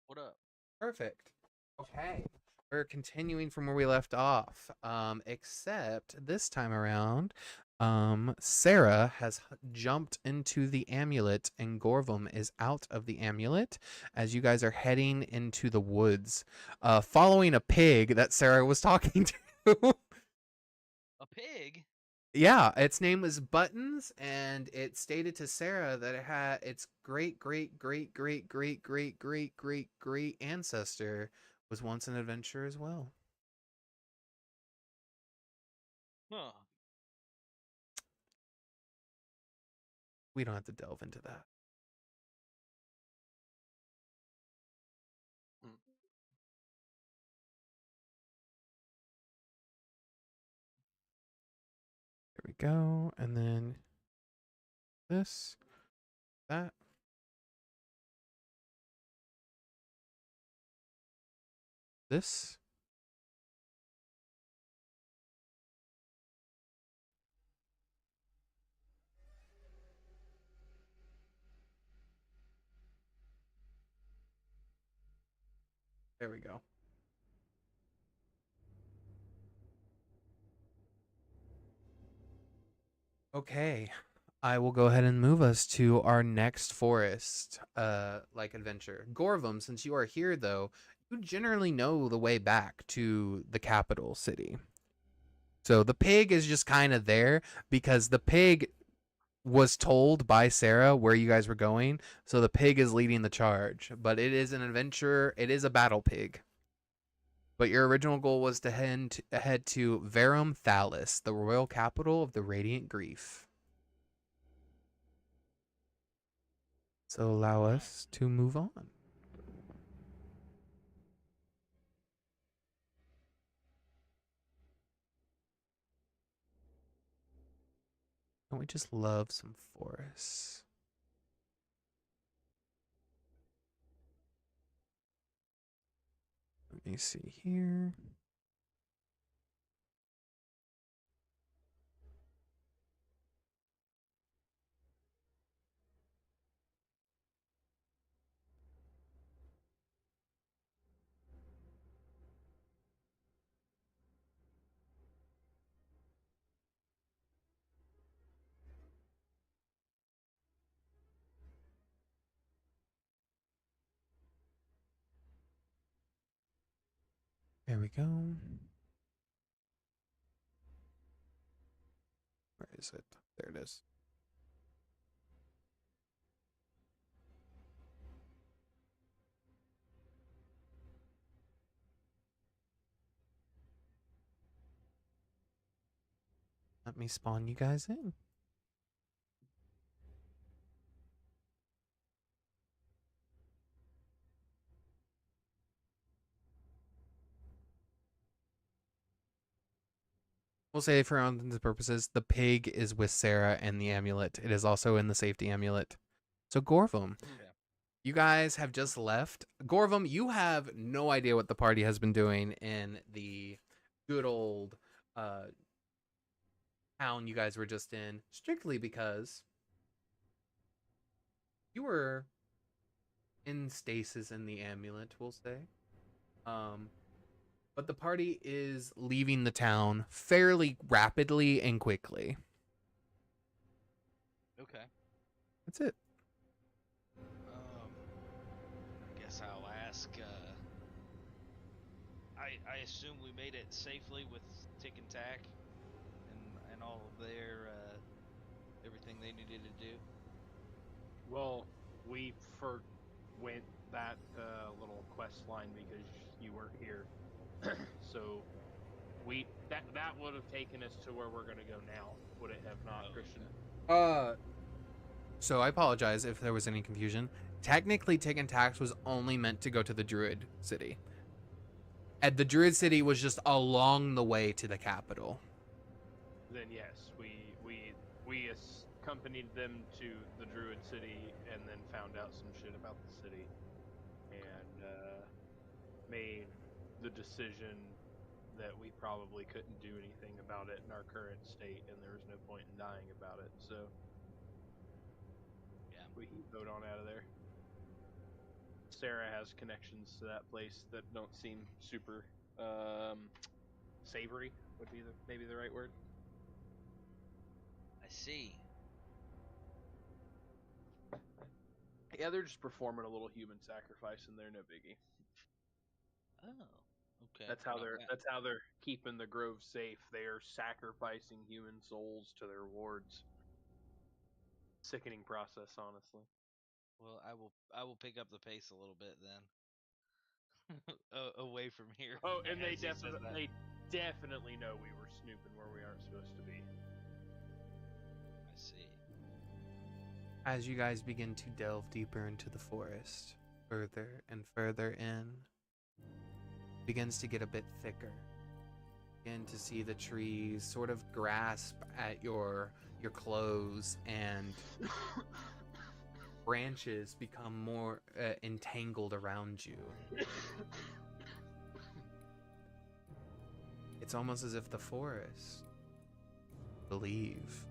What up? Perfect. Okay. We're continuing from where we left off. Except this time around, Sarah has jumped into the amulet and Gorvim is out of the amulet as you guys are heading into the woods, following a pig that Sarah was talking to. A pig? Yeah, its name was Buttons, and it stated to Sarah that it had its great great great great great great great great great ancestor was once an adventurer as well. Huh. We don't have to delve into that. Hmm. There we go, and then this, that, this. There we go. Okay. I will go ahead and move us to our next forest like adventure. Gorvim, since you are here though, you generally know the way back to the capital city. So the pig is just kind of there because the pig was told by Sarah where you guys were going. So the pig is leading the charge, but it is an adventurer. It is a battle pig. But your original goal was to head to Verum Thalis, the royal capital of the Radiant Grief. So allow us to move on. Don't we just love some forests? Let me see here. There we go. Where is it? There it is. Let me spawn you guys in. We'll say for all intents and purposes, the pig is with Sarah and the amulet. It is also in the safety amulet. So Gorvim, Okay. you guys have just left. Gorvim, you have no idea what the party has been doing in the good old town you guys were just in, strictly because you were in stasis in the amulet, we'll say. But the party is leaving the town fairly rapidly and quickly. Okay. That's it. I guess I'll ask. I assume we made it safely with Tick and Tack and all of their everything they needed to do. Well, we went that little quest line because you weren't here, so that would have taken us to where we're gonna go now. Would it have not, Christian? So I apologize if there was any confusion. Technically, Tick and Tax was only meant to go to the Druid city. And the Druid city was just along the way to the capital. Then yes, we accompanied them to the Druid city and then found out some shit about the city and made the decision that we probably couldn't do anything about it in our current state, and there was no point in dying about it. So Yeah. we can vote on out of there. Sarah has connections to that place that don't seem super savory. Would be maybe the right word. I see. Yeah, they're just performing a little human sacrifice, and they're no biggie. Oh, okay. That's how Well, they're keeping the grove safe. They are sacrificing human souls to their wards. Sickening process, honestly. Well, I will pick up the pace a little bit then, away from here. Oh, and they as he says that. definitely know we were snooping where we aren't supposed to be. I see. As you guys begin to delve deeper into the forest, further and further in, it begins to get a bit thicker. Begin to see the trees sort of grasp at your clothes, and branches become more entangled around you. It's almost as if the forest believe.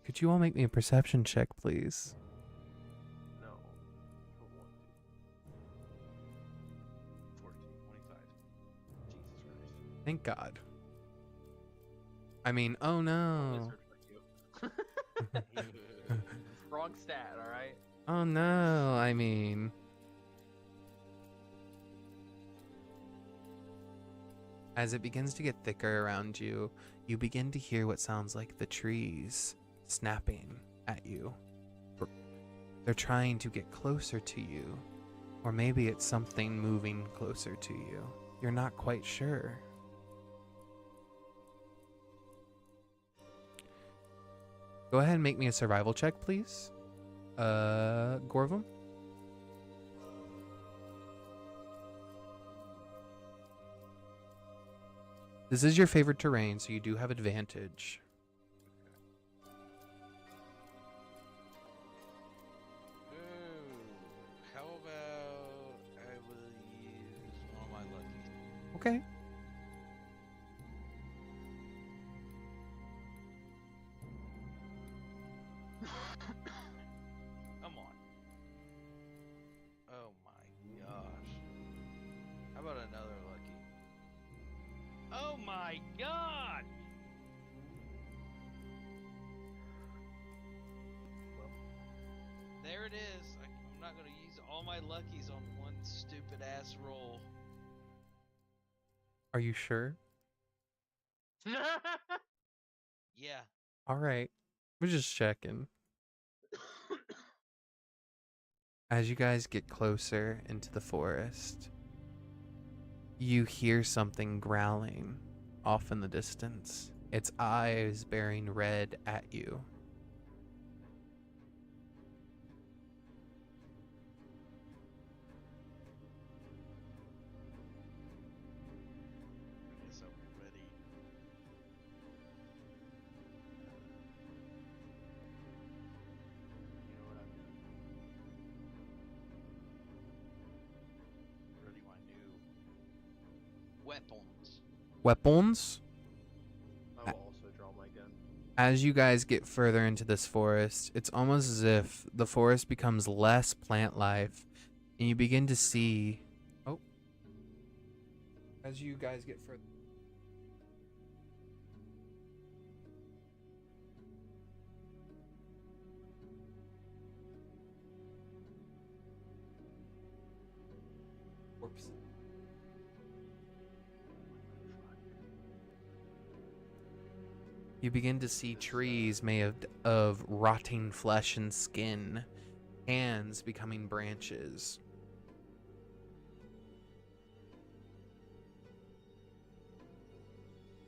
Could you all make me a perception check, please? No. Don't want to. 14, 25. Jesus Christ. Thank God. I mean, oh no. Wizard, fuck you. Wrong stat, alright? Oh no, I mean. As it begins to get thicker around you, you begin to hear what sounds like the trees snapping at you. They're trying to get closer to you, or maybe it's something moving closer to you. You're not quite sure. Go ahead and make me a survival check, please. Gorvim? This is your favorite terrain, so you do have advantage. How about I will use one of my lucky? Okay. Come on. Oh my gosh. How about another lucky? Oh my god! Well, there it is. I'm not going to use all my luckies on one stupid ass roll. Are you sure? Yeah. All right. We're just checking. As you guys get closer into the forest, you hear something growling off in the distance, its eyes bearing red at you. I guess I'm ready. You know what I'm doing? Ready my new weapons. Weapons? I will also draw my gun. As you guys get further into this forest, it's almost as if the forest becomes less plant life, and you begin to see... Oh. As you guys get further... Whoops. You begin to see trees made of rotting flesh and skin, hands becoming branches.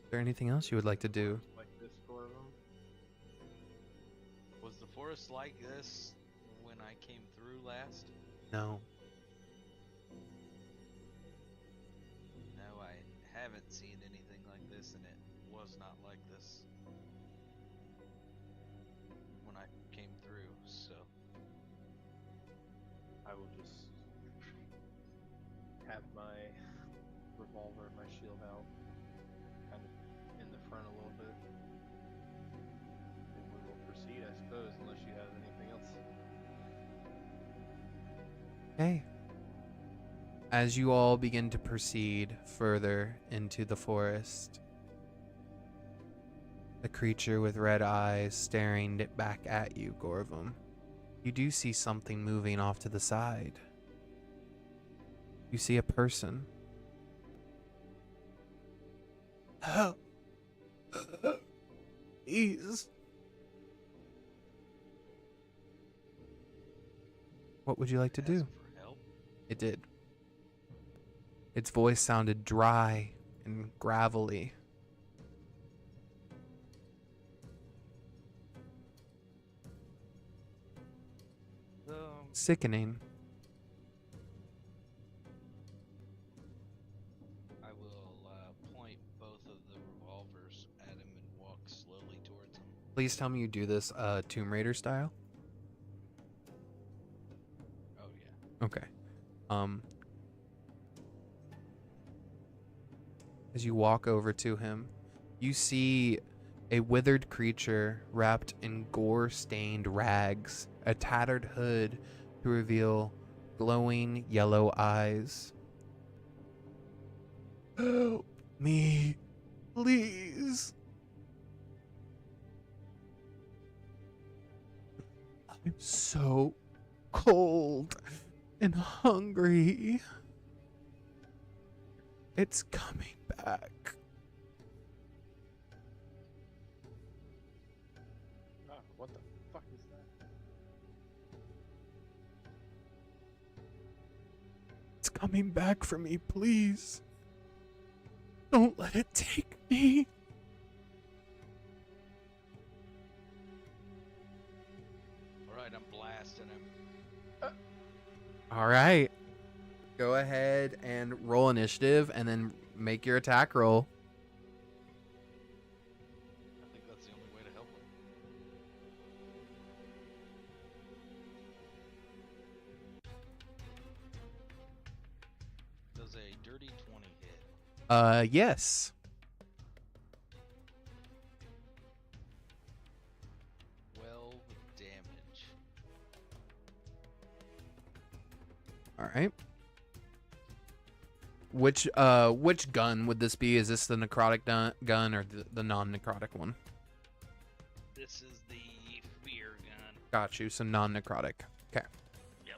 Is there anything else you would like to do? Like this, Gorvim. Was the forest like this when I came through last? No. No, I haven't seen anything like this, and it was not like this when I came through, so... I will just have my revolver and my shield out, kind of in the front a little bit. And we will proceed, I suppose, unless you have anything else. Okay. As you all begin to proceed further into the forest, the creature with red eyes staring back at you, Gorvim, you do see something moving off to the side. You see a person. Help! Please. What would you like to do? Ask for help? It did. Its voice sounded dry and gravelly. Sickening. I will point both of the revolvers at him and walk slowly towards him. Please tell me you do this Tomb Raider style. Oh yeah. Okay. As you walk over to him, you see a withered creature wrapped in gore-stained rags, a tattered hood to reveal glowing yellow eyes. Help me, please. I'm so cold and hungry. It's coming back. What the fuck is that? It's coming back for me, please. Don't let it take me. Alright, I'm blasting him. All right. Go ahead and roll initiative and then make your attack roll. I think that's the only way to help him. Does a dirty 20 hit? Yes. 12 damage. All right. Which gun would this be? Is this the necrotic gun or the non-necrotic one? This is the Fier gun. Got you. So non-necrotic. Okay. Yep.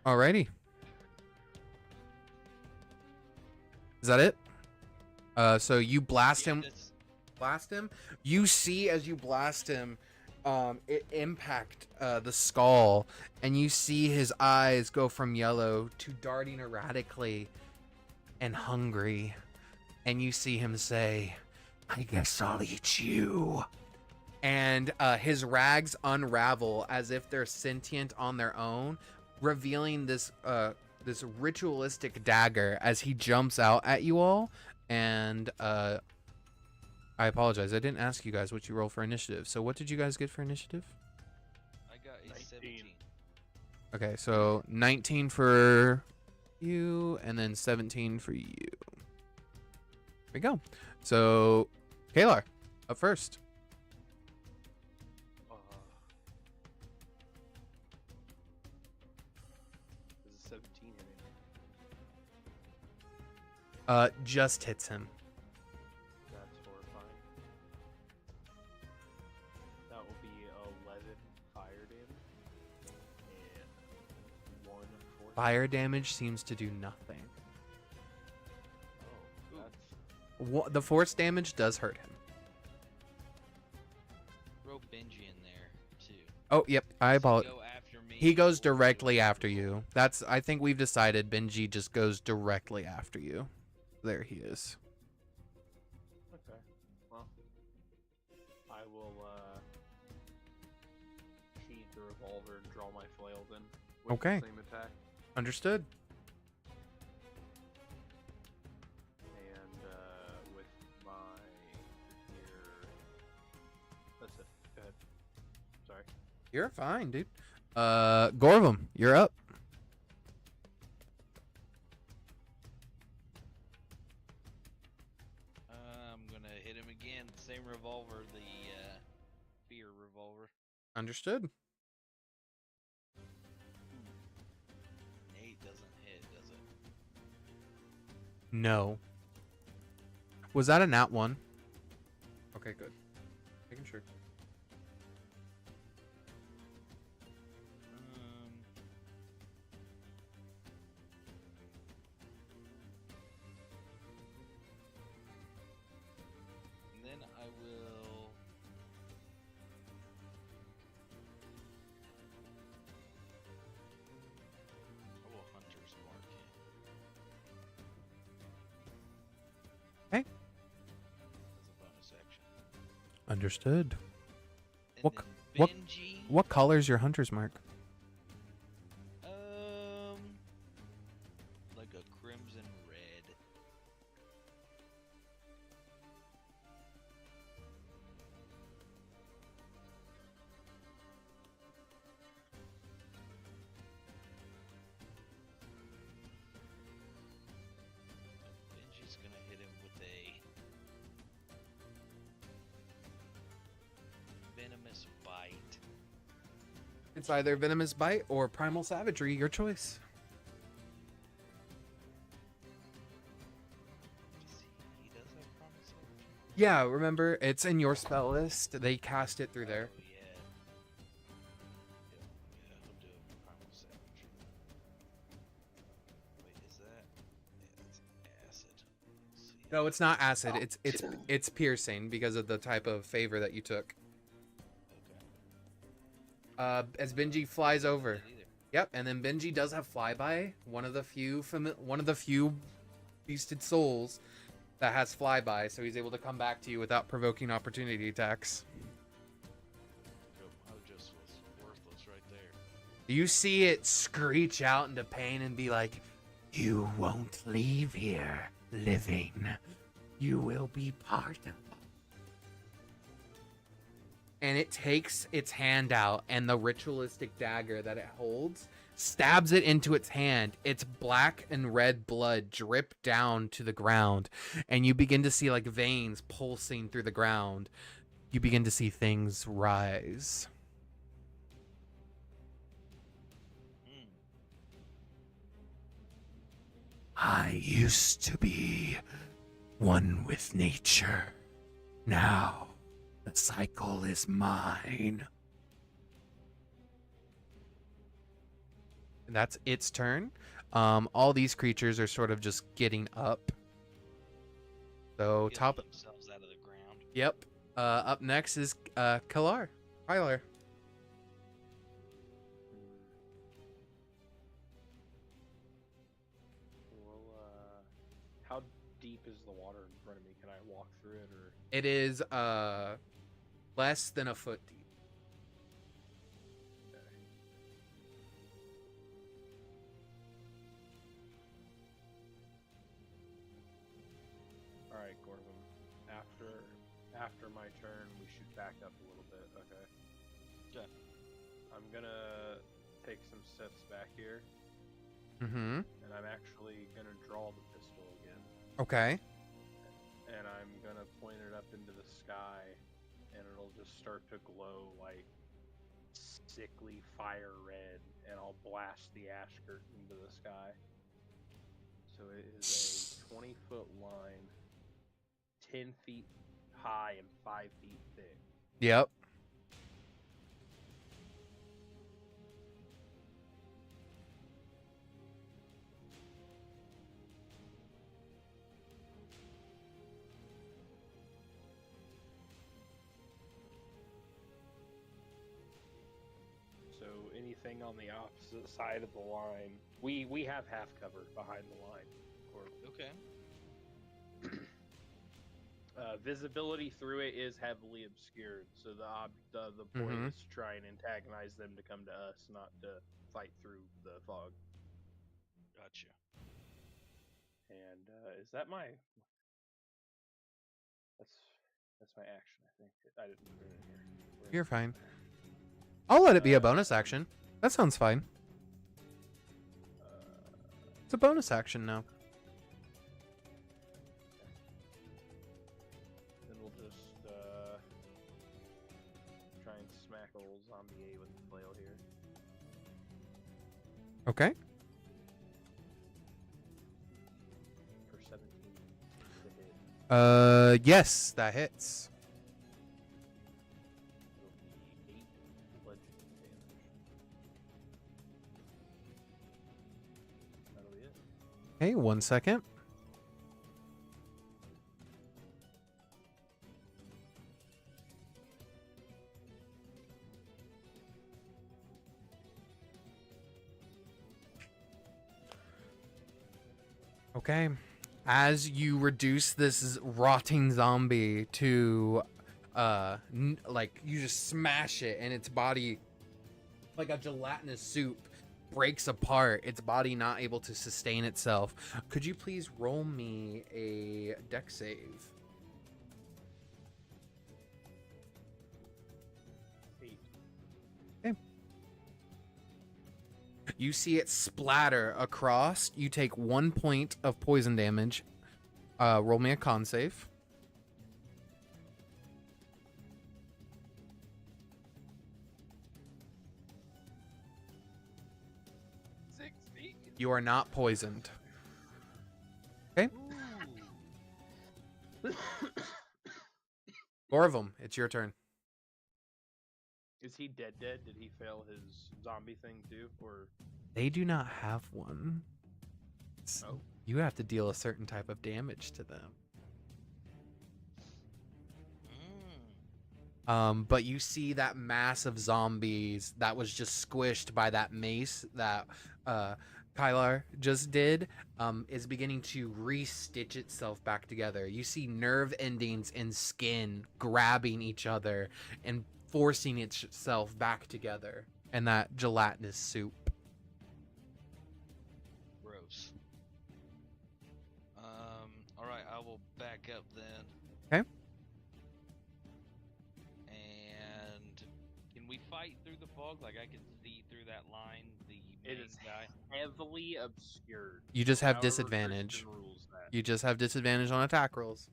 Alrighty. Is that it? So you blast him. that's- Blast him. You see as you blast him, it impact the skull, and you see his eyes go from yellow to darting erratically and hungry, and you see him say, "I guess I'll eat you." And his rags unravel as if they're sentient on their own, revealing this this ritualistic dagger as he jumps out at you all. And I apologize, I didn't ask you guys what you roll for initiative. So what did you guys get for initiative? I got a 19. 17. Okay, so 19 for you, and then 17 for you. There we go. So, Kaelar, up first. Is a 17 hitting? Just hits him. That's horrifying. That will be 11 fire damage and 1 force. Fire damage seems to do nothing. Oh, that's The force damage does hurt him. Throw Benji in there, too. Oh, yep, I Does he apologize. go after me He goes or- directly after you. I think we've decided Benji just goes directly after you. There he is. okay. Well, I will sheath the revolver and draw my flail then. With Okay. The same attack. Understood. And with my here. That's it. Go ahead. Sorry. You're fine, dude. Gorvim, you're up. I'm gonna hit him again. Same revolver, the Fier revolver. Understood. No. Was that a nat 1? Okay, good. Making sure. And then I will. Hunter's Mark it. Okay. As a bonus action. Understood. And What then what- Benji. What color's your hunter's mark? Like a crimson red. Benji's gonna hit him with a venomous bite. It's either Venomous Bite or Primal Savagery, your choice. He does have promise savage? Yeah, remember, it's in your spell list. They cast it through there. Oh, yeah. Yeah, he'll do a primal savage. Wait, is that? Yeah, that's acid. Let's see. No, it's not acid. It's piercing because of the type of favor that you took. Okay. As Benji flies over. Not either. Yep, and then Benji does have flyby. One of the few beasted souls that has flyby, so he's able to come back to you without provoking opportunity attacks. Yep, I just was worthless right there. You see it screech out into pain and be like, "You won't leave here living. You will be part of." And it takes its hand out, and the ritualistic dagger that it holds stabs it into its hand. Its black and red blood drip down to the ground, and you begin to see like veins pulsing through the ground. You begin to see things rise. Hmm. I used to be one with nature. Now the cycle is mine. And that's its turn. All these creatures are sort of just getting up. So Getting top. themselves out of the ground. Yep. Up next is Kaelar. Tyler. Well, how deep is the water in front of me? Can I walk through it, or? It is less than a foot deep. Okay. All right, Gorvim. After my turn, we should back up a little bit. Okay. Okay. I'm gonna take some steps back here, Mm-hmm. and I'm actually gonna draw the pistol again. Okay. And I'm gonna point it up into the sky, and it'll just start to glow like sickly fire red, and I'll blast the ash curtain into the sky. So it is a 20-foot line, 10 feet high and 5 feet thick. Yep. So anything on the opposite side of the line, we have half cover behind the line. Or Okay. visibility through it is heavily obscured, so the point is to try and antagonize them to come to us, not to fight through the fog. Gotcha. And is that my? That's my action. I think I didn't put it in here. You're fine. I'll let it be a bonus action. That sounds fine. It's a bonus action now. Then we'll just try and smack old zombie A with the flail here. Okay. For 17. Yes, that hits. It'll be 8 bludgeoning damage. That'll be it. Okay, 1 second. Okay. As you reduce this rotting zombie to like you just smash it and its body like a gelatinous soup breaks apart, its body not able to sustain itself. Could you please roll me a dex save? 8. Okay. You see it splatter across. You take 1 point of poison damage. Roll me a con save. 60. You are not poisoned. Ooh. Gorvim, it's your turn. Is he dead? Did he fail his zombie thing too, or? They do not have one. Oh. You have to deal a certain type of damage to them. But you see that mass of zombies that was just squished by that mace that Kaelar just did is beginning to re-stitch itself back together. You see nerve endings and skin grabbing each other and forcing itself back together in that gelatinous soup. Gross. All right, I will back up then. Okay. And can we fight through the fog? Like I can see through that line, the It main is guy. heavily obscured. You just have However, disadvantage. Christian rules that. You just have disadvantage on attack rolls.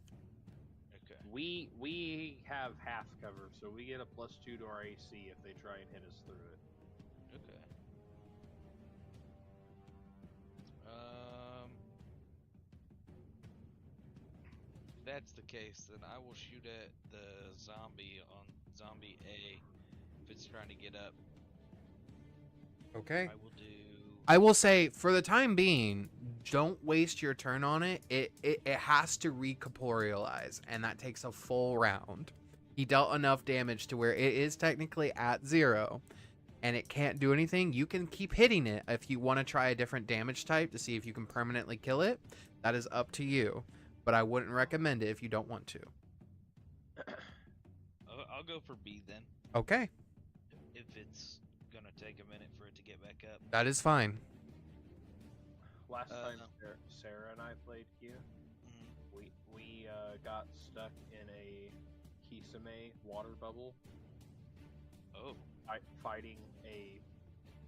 Okay. We have half cover, so we get a +2 to our AC if they try and hit us through it. Okay. If that's the case, then I will shoot at the zombie on zombie A if it's trying to get up. Okay. I will do. I will say, for the time being, don't waste your turn on it. It has to recorporealize, and that takes a full round. He dealt enough damage to where it is technically at 0, and it can't do anything. You can keep hitting it if you want to try a different damage type to see if you can permanently kill it. That is up to you, but I wouldn't recommend it if you don't want to. I'll go for B then. Okay, If it's gonna take a minute for it to get back up. that is fine. Last time No. Sarah and I played here, Mhm. we got stuck in a Kisame water bubble, Oh. fighting a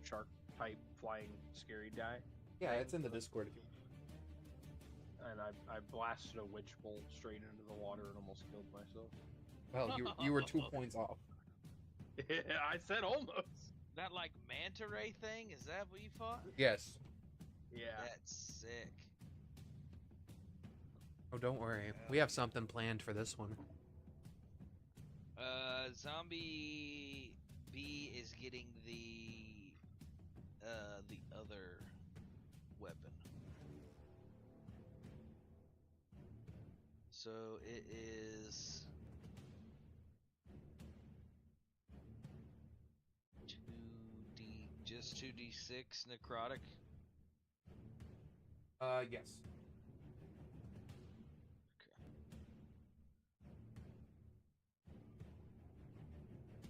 shark type flying scary guy, Yeah, it's in the Discord. and I blasted a witch bolt straight into the water and almost killed myself. Well, you were 2 points off. I said almost. That like manta ray thing? Is that what you fought? Yes. Yeah. That's sick. Oh, don't worry. We have something planned for this one. Zombie B is getting the other weapon. So it is 2D, just 2d6 necrotic. Yes.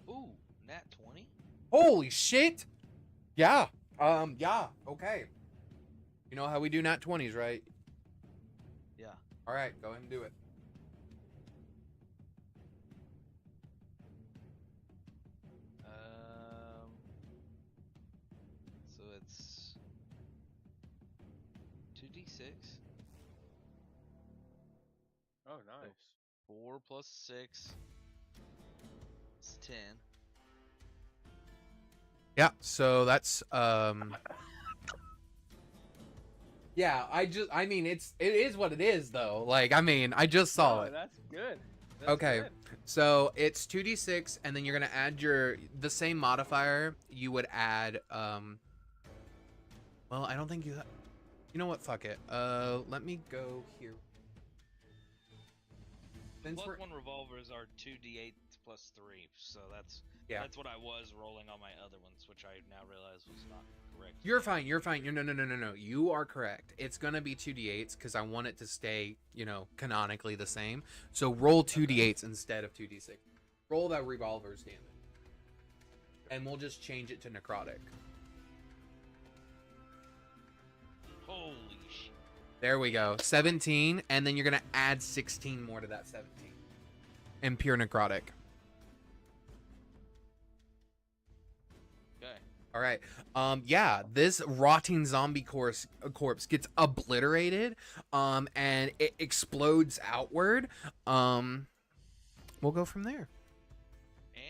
Ooh, nat 20. Holy shit! Yeah. Yeah. Okay. You know how we do nat 20s, right? Yeah. All right, go ahead and do it. So it's 2d6. Oh, nice. 4 plus 6. It's 10. Yeah. So that's Yeah, I mean, it is what it is, though. Like, I mean, I just saw it. That's good. That's Okay, good. so it's 2d6, and then you're gonna add the same modifier you would add. Well, I don't think you. You know what? Fuck it. Let me go here. Since Plus we're- 1 revolvers are 2d8 plus 3, so that's what I was rolling on my other ones, which I now realize was not correct. You're fine. You're fine. No. You are correct. It's gonna be 2d8s because I want it to stay, canonically the same. So roll 2d8s instead of 2d6. Roll that revolver's damage, and we'll just change it to necrotic. Holy shit. There we go. 17, and then you're gonna add 16 more to that 17. And pure necrotic. Okay. All right. Yeah, this rotting zombie corpse gets obliterated, and it explodes outward. We'll go from there.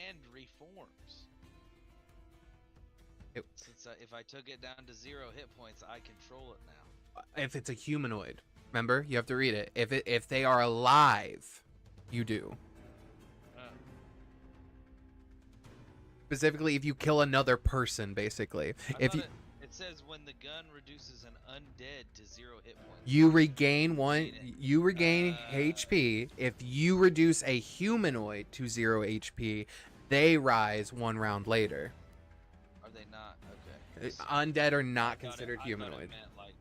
And reforms. It- Since if I took it down to 0 hit points, I control it now. If it's a humanoid, remember, you have to read it. If they are alive, you do. Specifically, if you kill another person, basically. If you It says when the gun reduces an undead to 0 hit points. you regain one, Read it. you regain HP. If you reduce a humanoid to 0 HP, they rise 1 round later. Are they not? Okay. Undead are not I thought considered I thought humanoid. It meant like,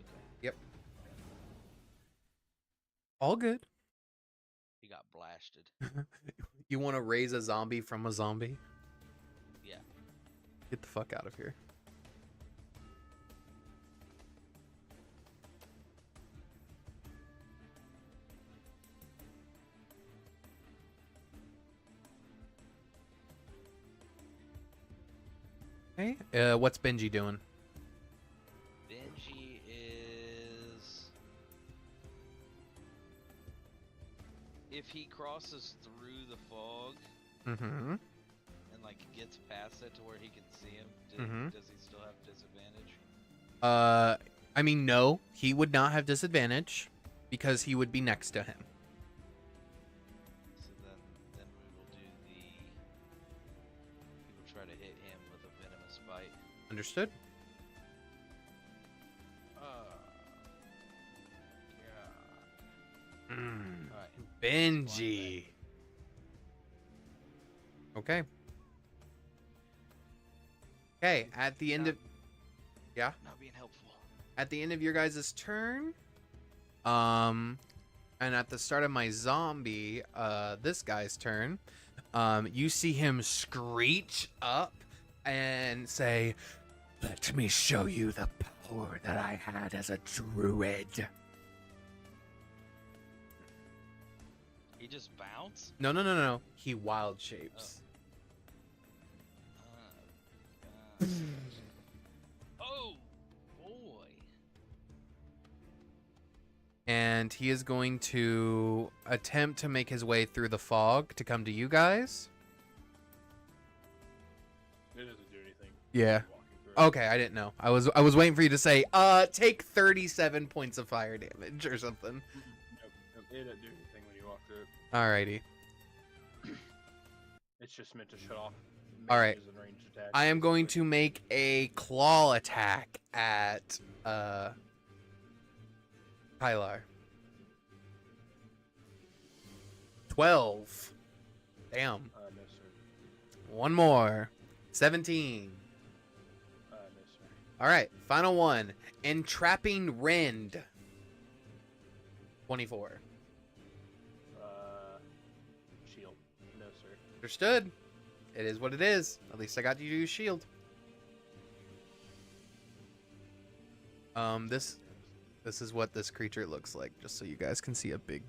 okay. Yep. All good. He got blasted. You want to raise a zombie from a zombie? Yeah. Get the fuck out of here. Hey, what's Benji doing? Benji is... If he crosses through the fog Mm-hmm. and like gets past it to where he can see him, does he still have disadvantage? I mean, no, he would not have disadvantage because he would be next to him. So then we will do the... He will try to hit him with a venomous bite. Understood? Yeah. Mm. Alright. Benji. Okay. Okay, at the end of Not being helpful. at the end of your guys' turn, and at the start of my zombie, this guy's turn, you see him screech up and say, "Let me show you the power that I had as a druid." He just bounced? No. He wild shapes. Oh, boy. And he is going to attempt to make his way through the fog to come to you guys. It doesn't do anything. Yeah. Walking through it. Okay, I didn't know. I was waiting for you to say, take 37 points of fire damage or something. Nope, it doesn't do anything when you walk through it. Alrighty. It's just meant to shut off. All right. mages and ranged attacks, I am going basically. to make a claw attack at Kaelar. 12. Damn. No, sir. One more. 17. No, sir. All right, final one. Entrapping Rend. 24. Shield. No, sir. Understood. It is what it is. At least I got you to use shield. This is what this creature looks like, just so you guys can see a big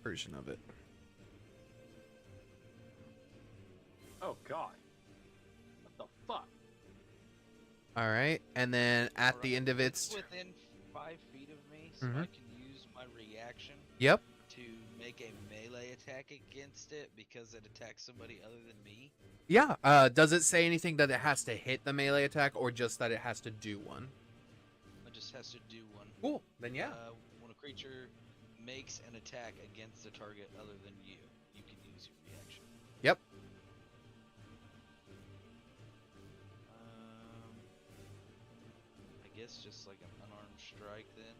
version of it. Oh, God. What the fuck? All right, and then at the Alright, end of its it's within 5 feet of me, so Mhm. I can use my reaction Yep. to make a melee attack against it because it attacks somebody other than me. Yeah. Does it say anything that it has to hit the melee attack, or just that it has to do one? It just has to do one. Cool. Then yeah. When a creature makes an attack against a target other than you, you can use your reaction. Yep. I guess just like an unarmed strike then.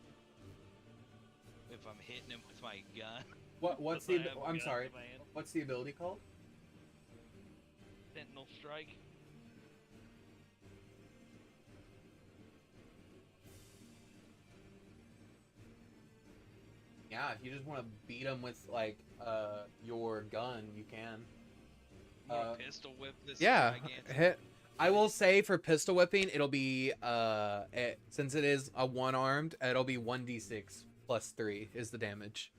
If I'm hitting him with my gun. What's If I the? have a I'm gun sorry. in my hand. What's the ability called? Sentinel strike. Yeah, if you just want to beat him with like your gun, you can. Pistol whip this Yeah, gigantic. I will say for pistol whipping, it'll be since it is a one-armed, it'll be 1d6 plus 3 is the damage.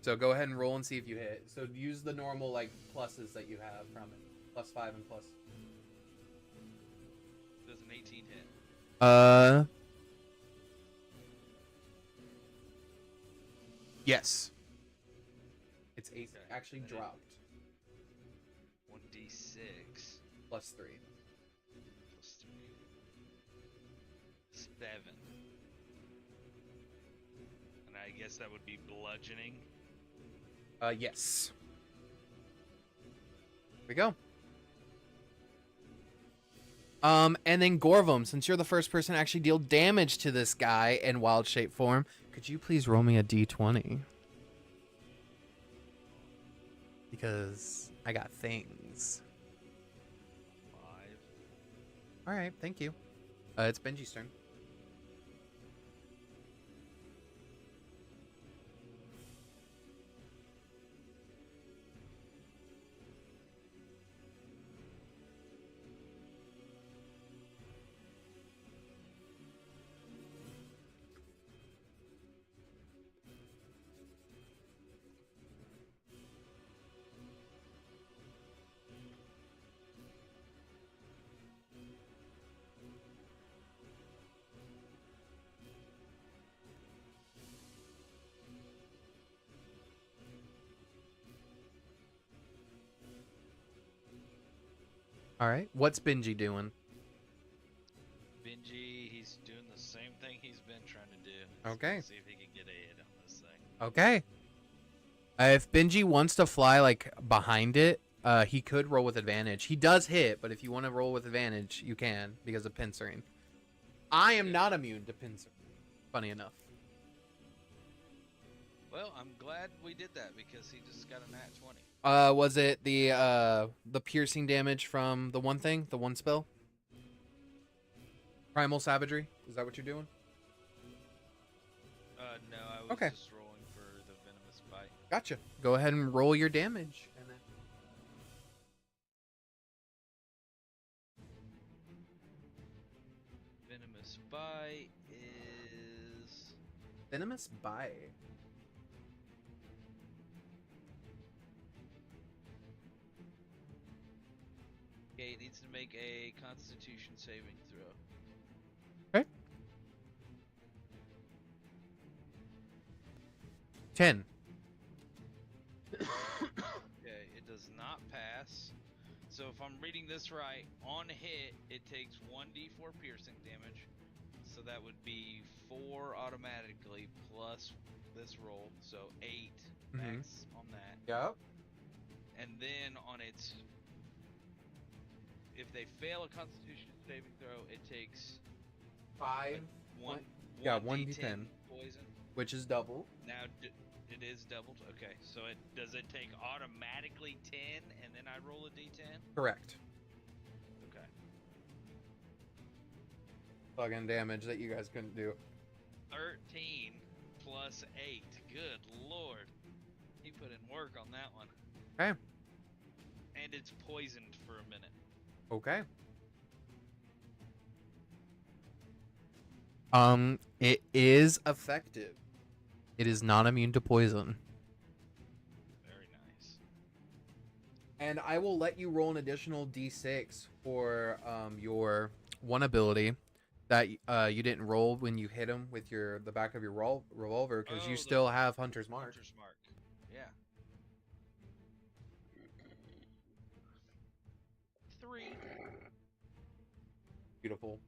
So go ahead and roll and see if you hit. So use the normal like pluses that you have from it. +5 and plus. Does an 18 hit? Yes. It's AC Okay, actually and it- dropped. 1d6 +3. plus 3. 7. And I guess that would be bludgeoning. Yes. Here we go. And then Gorvim, since you're the first person to actually deal damage to this guy in wild shape form, could you please roll me a d20? Because I got things. 5. All right, thank you. It's Benji's turn. All right, what's Benji doing? Benji, he's doing the same thing he's been trying to do. Okay. See if he can get a hit on this thing. Okay. If Benji wants to fly like behind it, he could roll with advantage. He does hit, but if you want to roll with advantage, you can because of pincering. I am not immune to pincering. Funny enough. Well, I'm glad we did that because he just got a nat 20. Was it the piercing damage from the one thing, the one spell? Primal Savagery? Is that what you're doing? No, I was Okay. just rolling for the venomous bite. Gotcha. Go ahead and roll your damage. And then... Venomous bite is Venomous Bite. okay. It needs to make a Constitution saving throw. Okay. 10. Okay, it does not pass. So if I'm reading this right, on hit it takes 1d4 piercing damage. So that would be 4 automatically plus this roll, so 8 max on that. Yep. And then on its, if they fail a Constitution saving throw, it takes 5. one. Yeah, 1d10 1d10. poison. Which is double. Now it is doubled. Okay, so does it take automatically 10 and then I roll a d10? Correct. Okay. Fucking damage that you guys couldn't do. 13 plus 8. Good lord. He put in work on that one. Okay. And it's poisoned for a minute. Okay. It is effective. It is not immune to poison. Very nice. And I will let you roll an additional d6 for your one ability that you didn't roll when you hit him with the back of your revolver because Oh, you the still have Hunter's Mark. Hunter's Mark. Yeah. 3. Beautiful.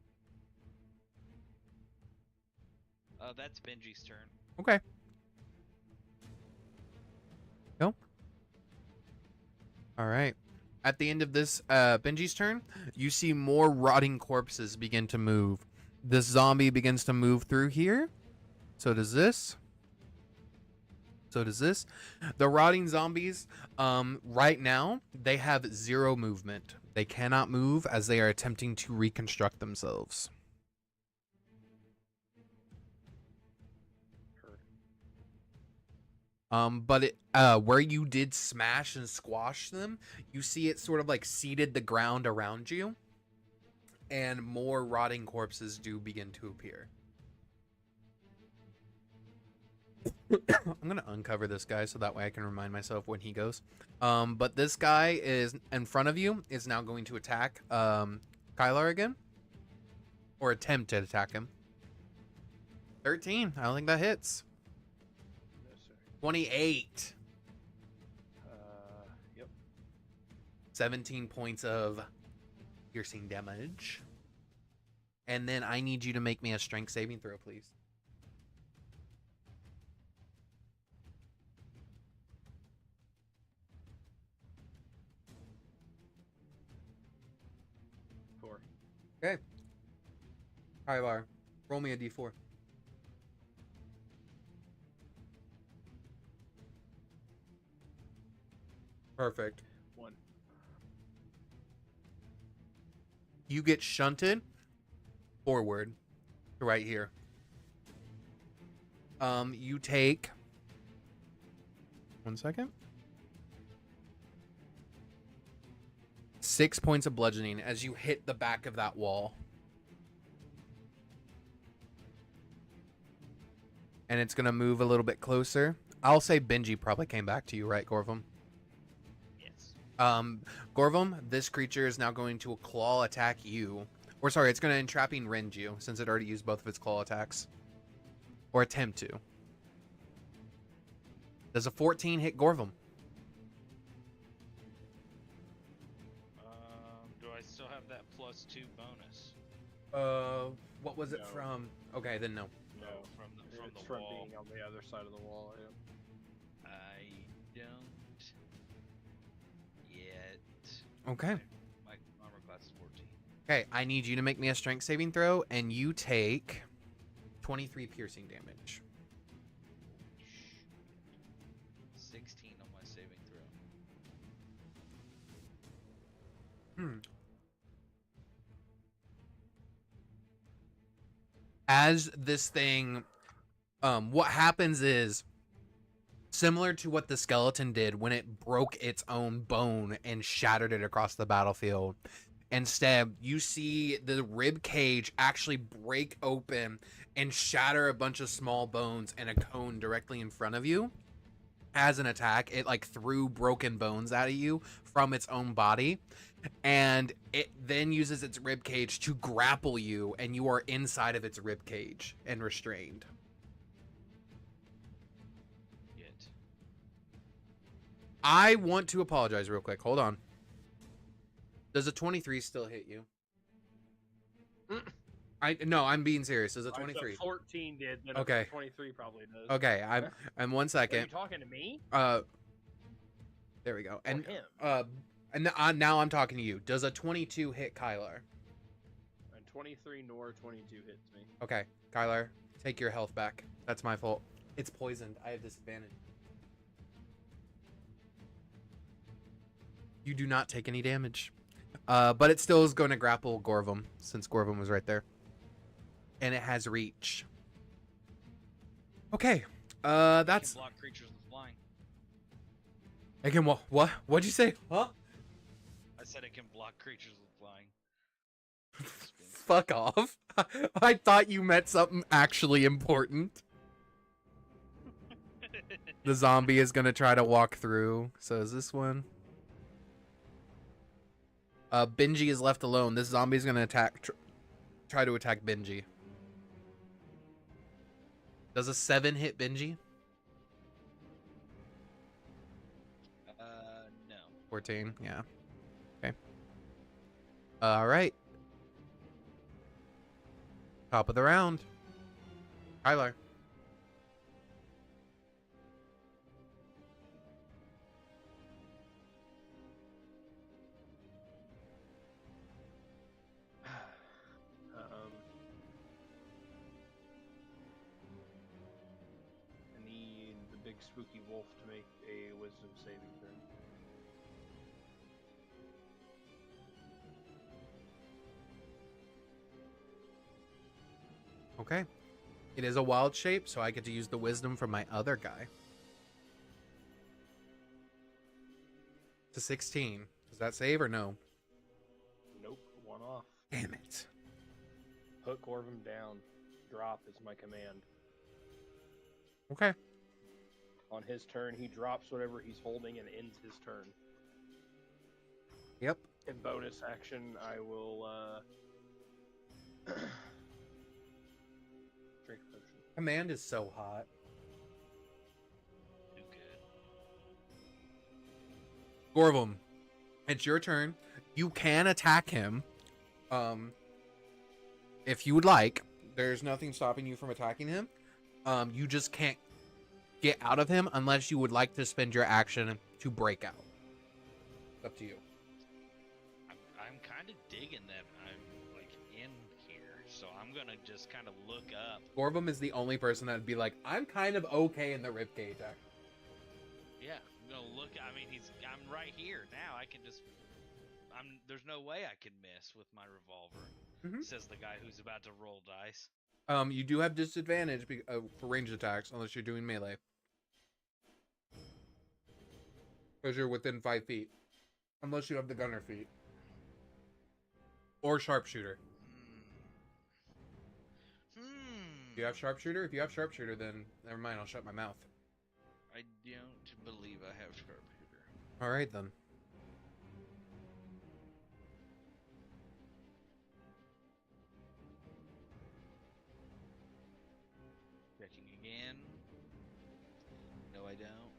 That's Benji's turn. Okay. Go. All right. At the end of this Benji's turn, you see more rotting corpses begin to move. This zombie begins to move through here. So does this. So does this. The rotting zombies, right now, they have 0 movement. They cannot move as they are attempting to reconstruct themselves. But it, where you did smash and squash them, you see it sort of like seeded the ground around you, and more rotting corpses do begin to appear. I'm gonna uncover this guy so that way I can remind myself when he goes. But this guy is in front of you is now going to attack Kaelar again, or attempt to attack him. 13. I don't think that hits. 28. Yep. 17 points of piercing damage. And then I need you to make me a strength saving throw, please. Four. Okay. Kaelar, roll me a d4. Perfect. 1. You get shunted forward to right here. You take 1 second. 6 points of bludgeoning as you hit the back of that wall. And it's gonna move a little bit closer. I'll say Benji probably came back to you, right, Gorvim? Gorvim, this creature is now going to claw attack you. Or sorry, it's going to entrapping rend you, since it already used both of its claw attacks. Or attempt to. Does a 14 hit Gorvim? Do I still have that +2 bonus? What was it from? Okay, then no. No, from It's the from wall. being on the other side of the wall. Yeah. I don't yet. Okay. My armor class is 14. Okay, I need you to make me a strength saving throw, and you take 23 piercing damage. 16 on my saving throw. As this thing, what happens is similar to what the skeleton did when it broke its own bone and shattered it across the battlefield. Instead, you see the rib cage actually break open and shatter a bunch of small bones and a cone directly in front of you. As an attack, it like threw broken bones at you from its own body, and it then uses its rib cage to grapple you, and you are inside of its rib cage and restrained. Yet. I want to apologize real quick. Hold on. Does a 23 still hit you? No, I'm being serious. Does a 23? 14 did. Then Okay. 23 probably does. Okay, I'm 1 Are second. you talking to me? There we go. Or And him? now I'm talking to you. Does a 22 hit Kaelar? And 23 nor 22 hits me. Okay, Kaelar, take your health back. That's my fault. It's poisoned. I have disadvantage. You do not take any damage. But it still is going to grapple Gorvim, since Gorvim was right there. And it has reach. Okay. That's... It can block creatures with flying. It can what? What'd you say? Huh? I said it can block creatures with flying. Fuck off. I thought you meant something actually important. The zombie is going to try to walk through. So is this one? Benji is left alone. This zombie is going to attack... try to attack Benji. Does a 7 hit Benji? No. 14, yeah. Okay. Alright. Top of the round. Kaelar. I need the big spooky wolf to make a wisdom saving throw. Okay. It is a wild shape, so I get to use the wisdom from my other guy. To 16. Does that save or no? Nope, one off. Damn it. Hook Gorvim down. Drop is my command. Okay. On his turn, he drops whatever he's holding and ends his turn. Yep. In bonus action, I will drink a potion. Command is so hot. Too good. Gorvim, it's your turn. You can attack him. If you would like. There's nothing stopping you from attacking him. You just can't get out of him unless you would like to spend your action to break out. It's up to you. I'm kind of digging that I'm like in here, so I'm gonna just kind of look up. Gorvim is the only person that'd be like, I'm kind of okay in the ribcage. Yeah, I'm gonna look. I mean, I'm right here now. I can just. There's no way I can miss with my revolver. Mhm. Says the guy who's about to roll dice. You do have disadvantage for ranged attacks unless you're doing melee. Because you're within 5 feet. Unless you have the gunner feat. Or sharpshooter. Do you have sharpshooter? If you have sharpshooter, then never mind, I'll shut my mouth. I don't believe I have sharpshooter. Alright then. Checking again. No, I don't.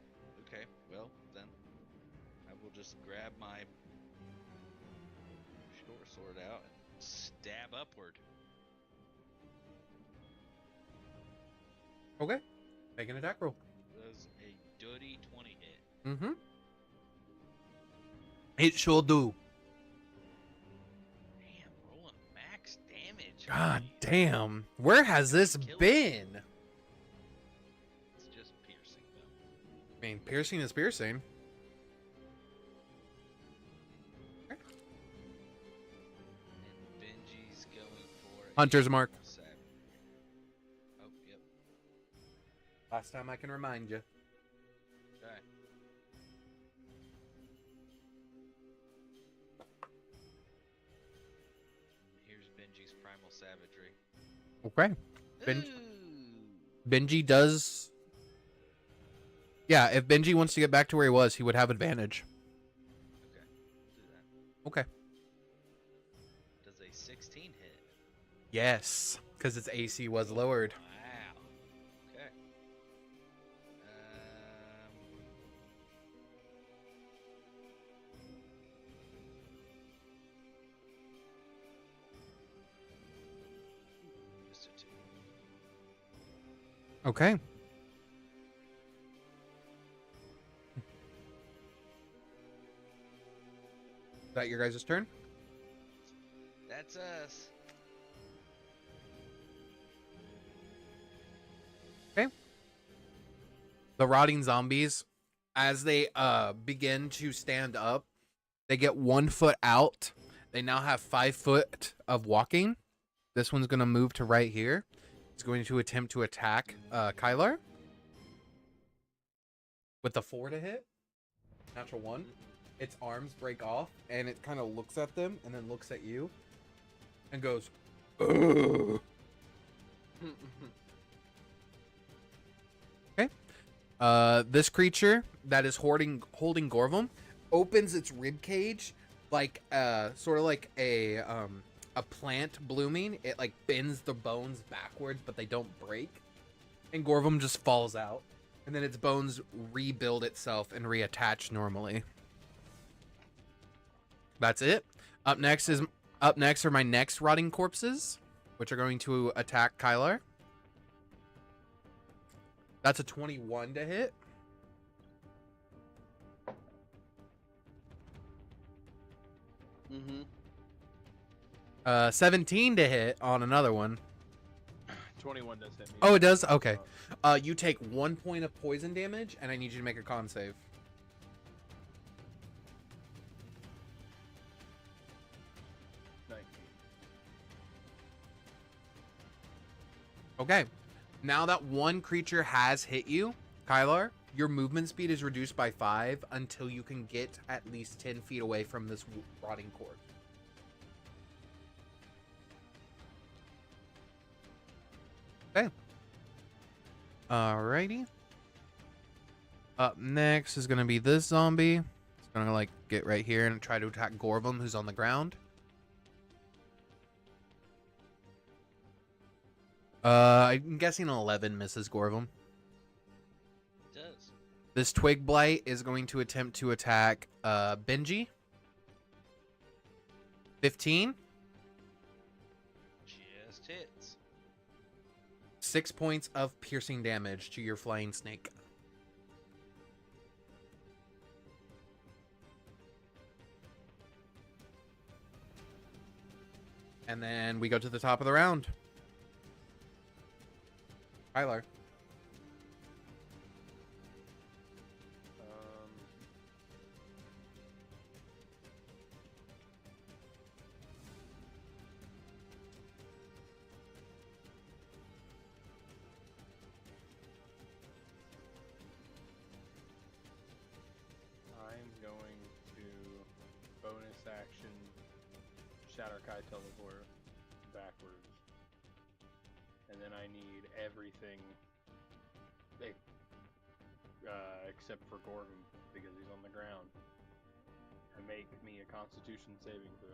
Okay, well, then I will just grab my short sword out and stab upward. Okay. Make an attack roll. Does a dirty 20 hit. Mm-hmm. It sure do. Damn, rolling max damage. God damn. Where has this been? It's just piercing, though. I mean, piercing is piercing. And Benji's going for a Hunter's mark. savage. Oh, yep. Last time I can remind you. Okay. Here's Benji's primal savagery. Okay. Ooh. Benji does... Yeah, if Benji wants to get back to where he was, he would have advantage. Okay, do that. Okay. Does a 16 hit? Yes, because its AC was lowered. Wow. Okay. Just a 2. Okay. Is that your guys' turn? That's us. The rotting zombies, as they begin to stand up, they get 1 foot out. They now have 5 foot of walking. This one's going to move to right here. It's going to attempt to attack Kaelar. With the 4 to hit. Natural 1. Its arms break off, and it kind of looks at them, and then looks at you. And goes, ugh. This creature that is holding Gorvim opens its rib cage like sort of like a plant blooming. It like bends the bones backwards, but they don't break, and Gorvim just falls out, and then its bones rebuild itself and reattach normally. That's it. Up next are my next rotting corpses, which are going to attack Kaelar. That's a 21 to hit. 17 to hit on another one. 21 does hit me. Oh, it does? Okay. You take 1 point of poison damage, and I need you to make a con save. 19. Okay. Now that one creature has hit you, Kaelar, your movement speed is reduced by 5 until you can get at least 10 feet away from this rotting corpse. Okay. Alrighty. Up next is going to be this zombie. It's going to, like, get right here and try to attack Gorvim, who's on the ground. I'm guessing 11 misses Gorvim. It does. This Twig Blight is going to attempt to attack Benji. 15. Just hits. 6 points of piercing damage to your flying snake. And then we go to the top of the round. Kaelar. I'm going to bonus action Shadar-kai teleport backwards. And then I need everything except for Gorvim because he's on the ground. And make me a Constitution saving throw.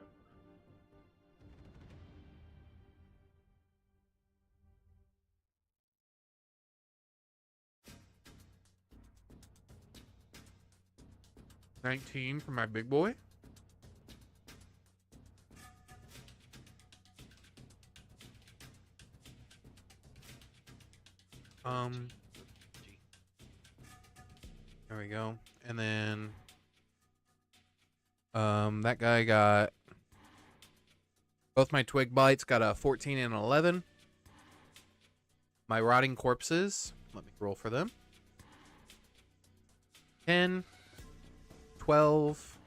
$19 for my big boy. There we go. And then that guy got both my twig bites got a 14 and an 11. My rotting corpses, let me roll for them. 10, 12,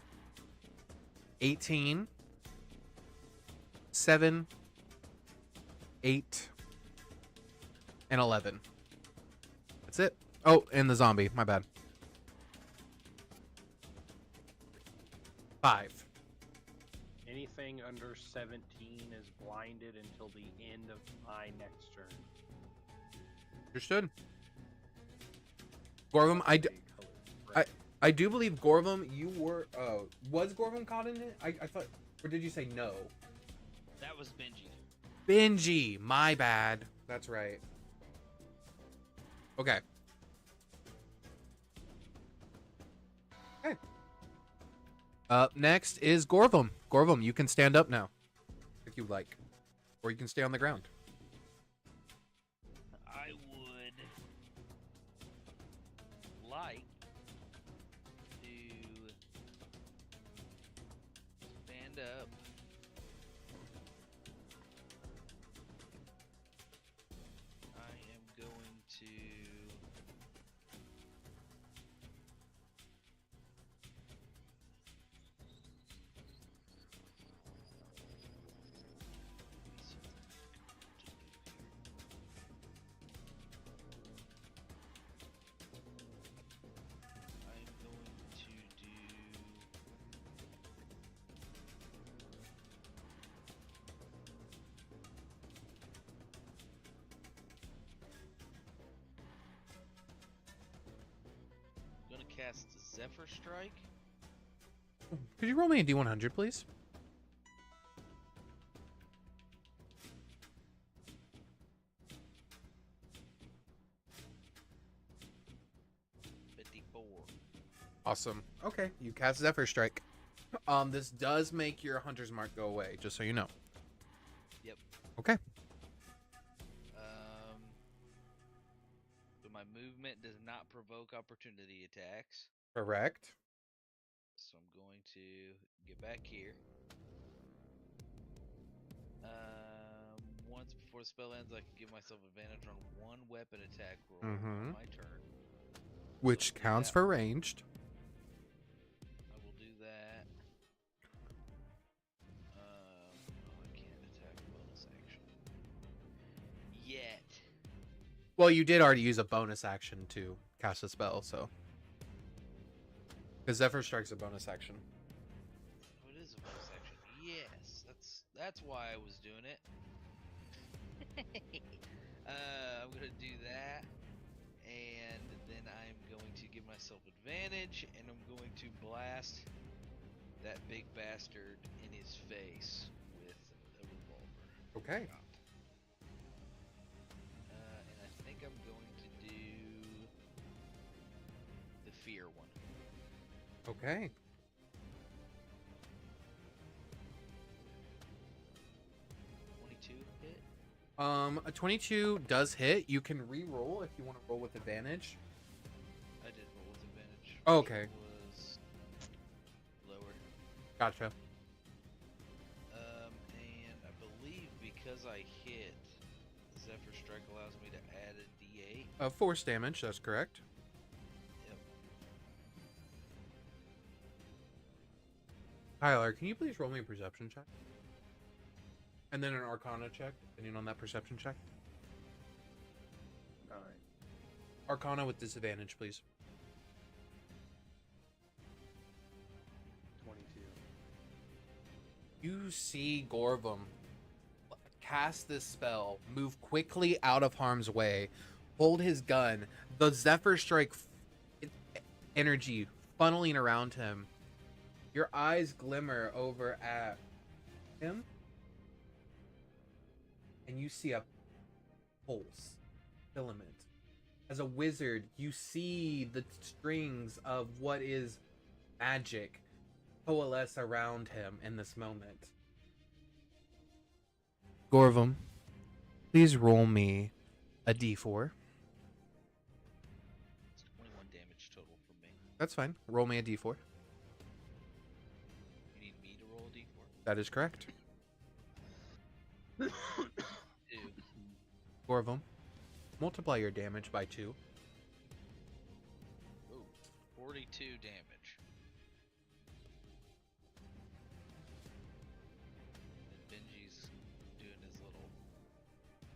18, 7, 8, and 11. That's it. Oh, and the zombie. My bad. 5. Anything under 17 is blinded until the end of my next turn. Understood. Gorvim, I do believe Gorvim, you were, was Gorvim caught in it? I thought, or did you say no? That was Benji. Benji, my bad. That's right. Okay. Okay. Up next is Gorvim. Gorvim, you can stand up now, if you like, or you can stay on the ground. I would like to stand up. I am going to cast Zephyr Strike. Could you roll me a D100, please? Awesome. Okay, you cast Zephyr Strike. This does make your Hunter's Mark go away, just so you know. Yep. Okay. So my movement does not provoke opportunity attacks. Correct. So I'm going to get back here. Once before the spell ends, I can give myself advantage on one weapon attack roll on my turn. Which So counts for ranged. I will do that. I can't attack bonus action yet. Well, you did already use a bonus action to cast a spell, so. Because Zephyr Strike's a bonus action. Oh, it is a bonus action. Yes, that's why I was doing it. I'm gonna do that, and then I'm going to give myself advantage, and I'm going to blast that big bastard in his face with a revolver. Okay. And I think I'm going to do the Fier one. Okay. A 22 does hit. You can re-roll if you want to roll with advantage. I did roll with advantage. Oh, okay. It was lower. Gotcha. And I believe because I hit, Zephyr Strike allows me to add a D8. Force damage, that's correct. Yep. Kaelar, can you please roll me a perception check? And then an Arcana check, depending on that perception check. Alright. Arcana with disadvantage, please. 22. You see Gorvim cast this spell, move quickly out of harm's way, hold his gun, the Zephyr Strike energy funneling around him. Your eyes glimmer over at him, and you see a pulse filament. As a wizard, you see the strings of what is magic coalesce around him in this moment. Gorvim, please roll me a d4. It's 21 damage total from me. That's fine. Roll me a d4. You need me to roll a D4? That is correct. 2. Gorvim, multiply your damage by 2. Ooh, 42 damage. And Benji's doing his little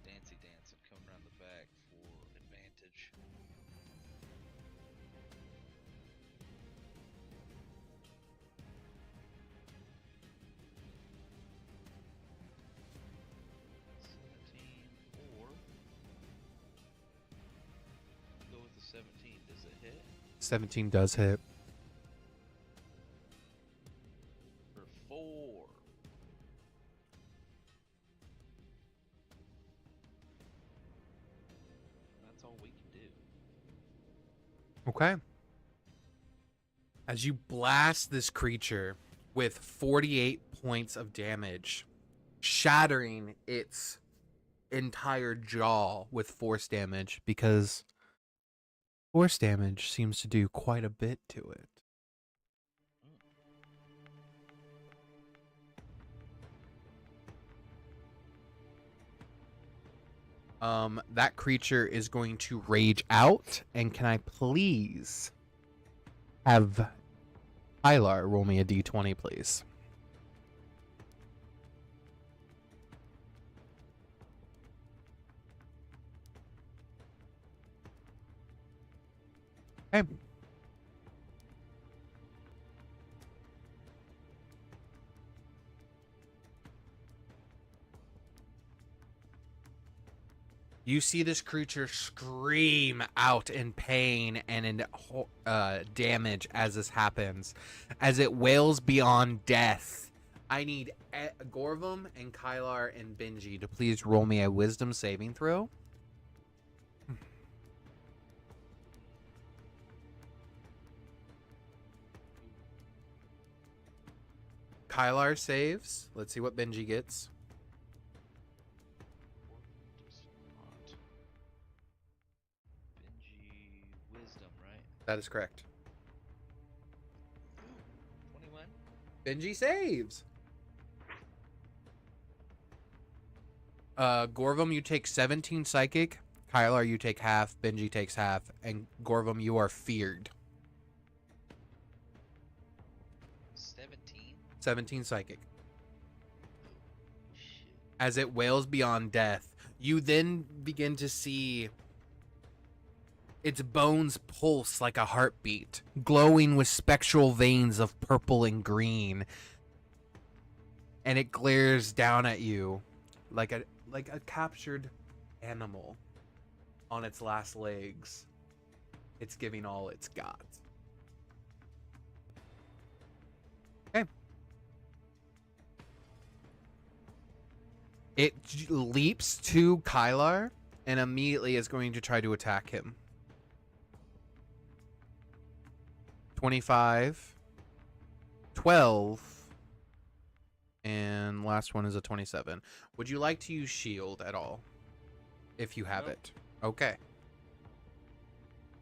dancey dance and coming around the back for advantage. Go with the 17. Does it hit? 17 does hit. For 4. That's all we can do. Okay. As you blast this creature with 48 points of damage, shattering its entire jaw with force damage, because force damage seems to do quite a bit to it. That creature is going to rage out, and can I please have Kaelar roll me a d20, please? Okay. You see this creature scream out in pain and in damage as this happens, as it wails beyond death. I need Gorvim and Kaelar and Benji to please roll me a wisdom saving throw. Kaelar saves. Let's see what Benji gets. Benji That is correct. Ooh, 21. Benji saves. Gorvim, you take 17 psychic. Kaelar, you take half. Benji takes half. And Gorvim, you are feared. 17? 17 psychic. Shit. As it wails beyond death, you then begin to see its bones pulse like a heartbeat, glowing with spectral veins of purple and green. And it glares down at you like a captured animal on its last legs. It's giving all it's got. Okay. It leaps to Kaelar and immediately is going to try to attack him. 25, 12, and last one is a 27. Would you like to use shield at all? If you have Nope. it. Okay.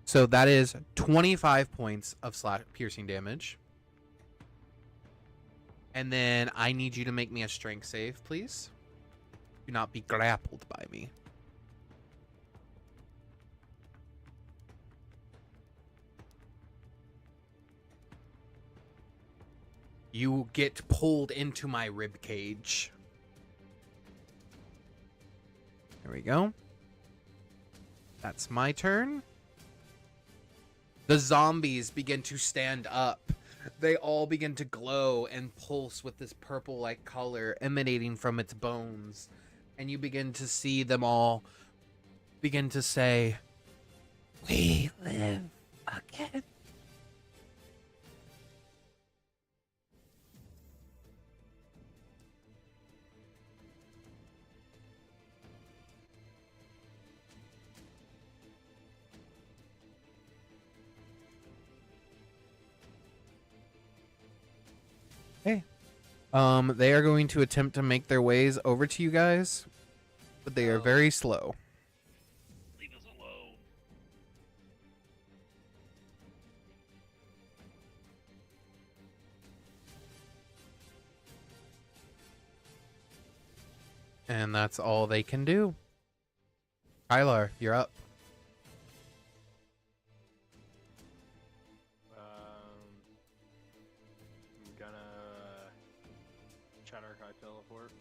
So that is 25 points of piercing damage. And then I need you to make me a strength save, please. Do not be grappled by me. You get pulled into my rib cage. There we go. That's my turn. The zombies begin to stand up. They all begin to glow and pulse with this purple-like color emanating from its bones. And you begin to see them all begin to say, "We live again." Hey. They are going to attempt to make their ways over to you guys, but they are very slow. Leave us alone. And that's all they can do. Kaelar, you're up. I'm gonna Shadar-kai teleport.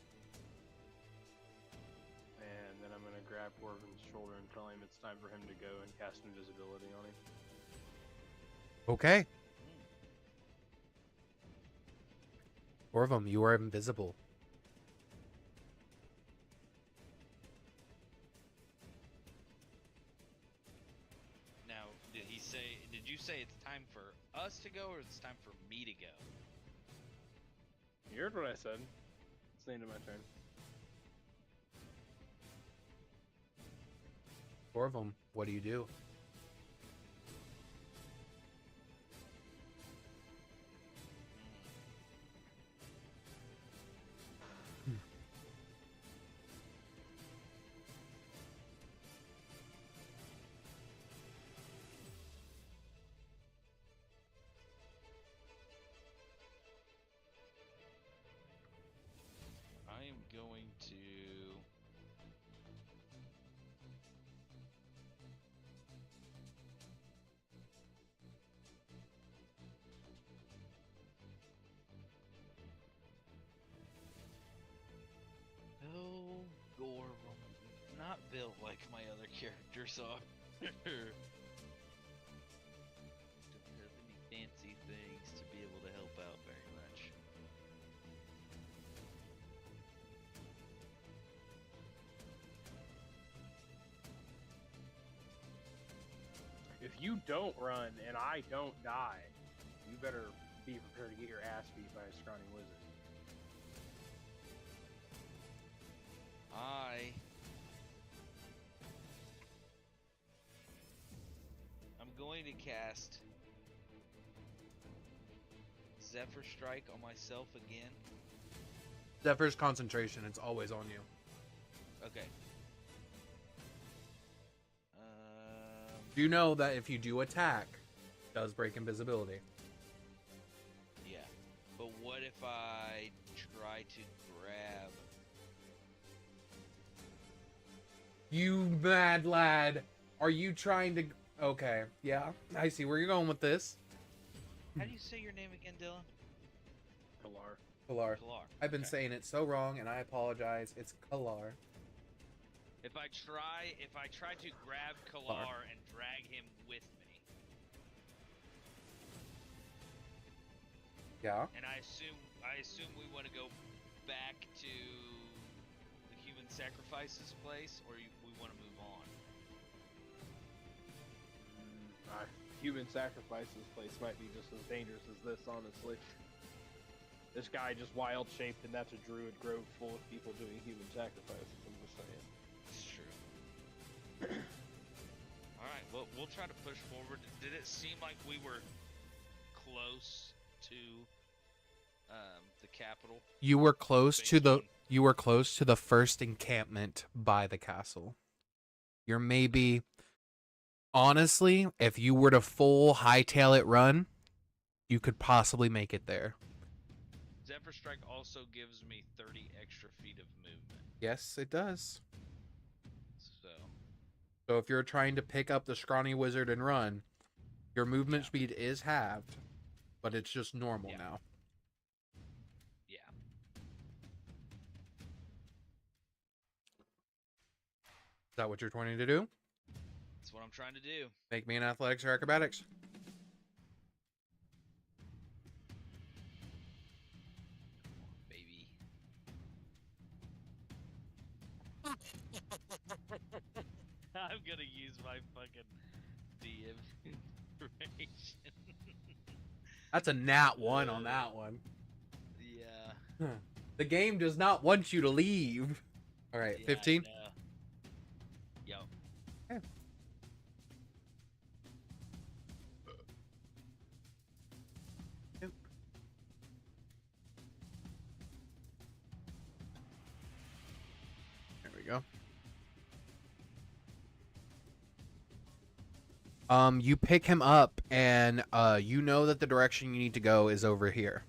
And then I'm gonna grab Gorvim's shoulder and tell him it's time for him to go and cast invisibility on him. Okay. Gorvim, you are invisible. Now, did you say it's time for us to go or it's time for me to go? You heard what I said. It's the end of my turn. Gorvim, what do you do? I am going to... Oh, Gorvim. Not built like my other characters are. Don't have any fancy things to be able to help out very much. If you don't run and I don't die, you better be prepared to get your ass beat by a scrawny wizard. I'm going to cast Zephyr Strike on myself again. Zephyr's concentration, it's always on you. Okay. Do you know that if you do attack, Does break invisibility. Yeah. But what if I try to grab? You mad lad. Are you trying to... Okay, yeah. I see where you're going with this. How do you say your name again, Dylan? Kaelar. Kalar. Kalar. I've been Okay. saying it so wrong, and I apologize. It's Kalar. If I try to grab Kalar and drag him with me, Yeah. and I assume we want to go back to the human sacrifices place, or we want to move on. Human sacrifices place might be just as dangerous as this, honestly. This guy just wild shaped, and that's a druid grove full of people doing human sacrifices. I'm just saying. It's true. All right, well, we'll try to push forward. Did it seem like we were close to the capital? You were close to the... Based on- You were close to the first encampment by the castle. You're maybe... Honestly, if you were to full hightail it run, you could possibly make it there. Zephyr Strike also gives me 30 extra feet of movement. Yes, it does. So, So if you're trying to pick up the scrawny wizard and run, your movement speed is halved, but it's just normal now. yeah. Is that what you're trying to do? That's what I'm trying to do. Make me an athletics or acrobatics. Baby. I'm gonna use my fucking DM information. That's a nat 1 on that one. Yeah. The game does not want you to leave. All right, Yeah, 15. Yo. Okay. Yep. There we go. You pick him up, and you know that the direction you need to go is over here.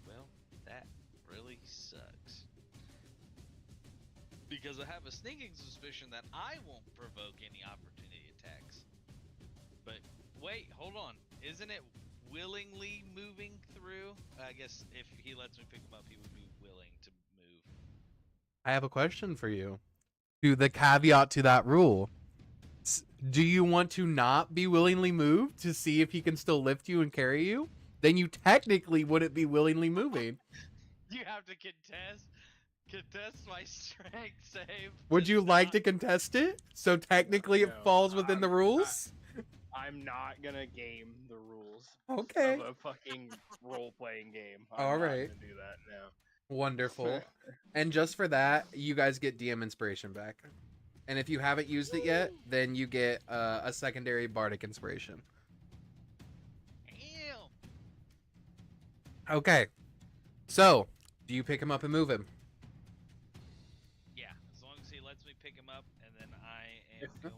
Well, that really sucks. Because I have a sneaking suspicion that I won't provoke any opportunity attacks. But wait, hold on. Isn't it willingly moving through? I guess if he lets me pick him up, he would be willing to move. I have a question for you. To the caveat to that rule. Do you want to not be willingly moved to see if he can still lift you and carry you? Then you technically wouldn't be willingly moving. You have to contest my strength save. Would you like to contest it? So technically it No, falls within the rules? I'm not gonna game the rules Okay. of a fucking role-playing game. All I'm not right. gonna do that now. Wonderful. And just for that, you guys get DM inspiration back. And if you haven't used it yet, then you get a secondary bardic inspiration. Ew. Okay. So, do you pick him up and move him? Yeah, as long as he lets me pick him up, and then I am going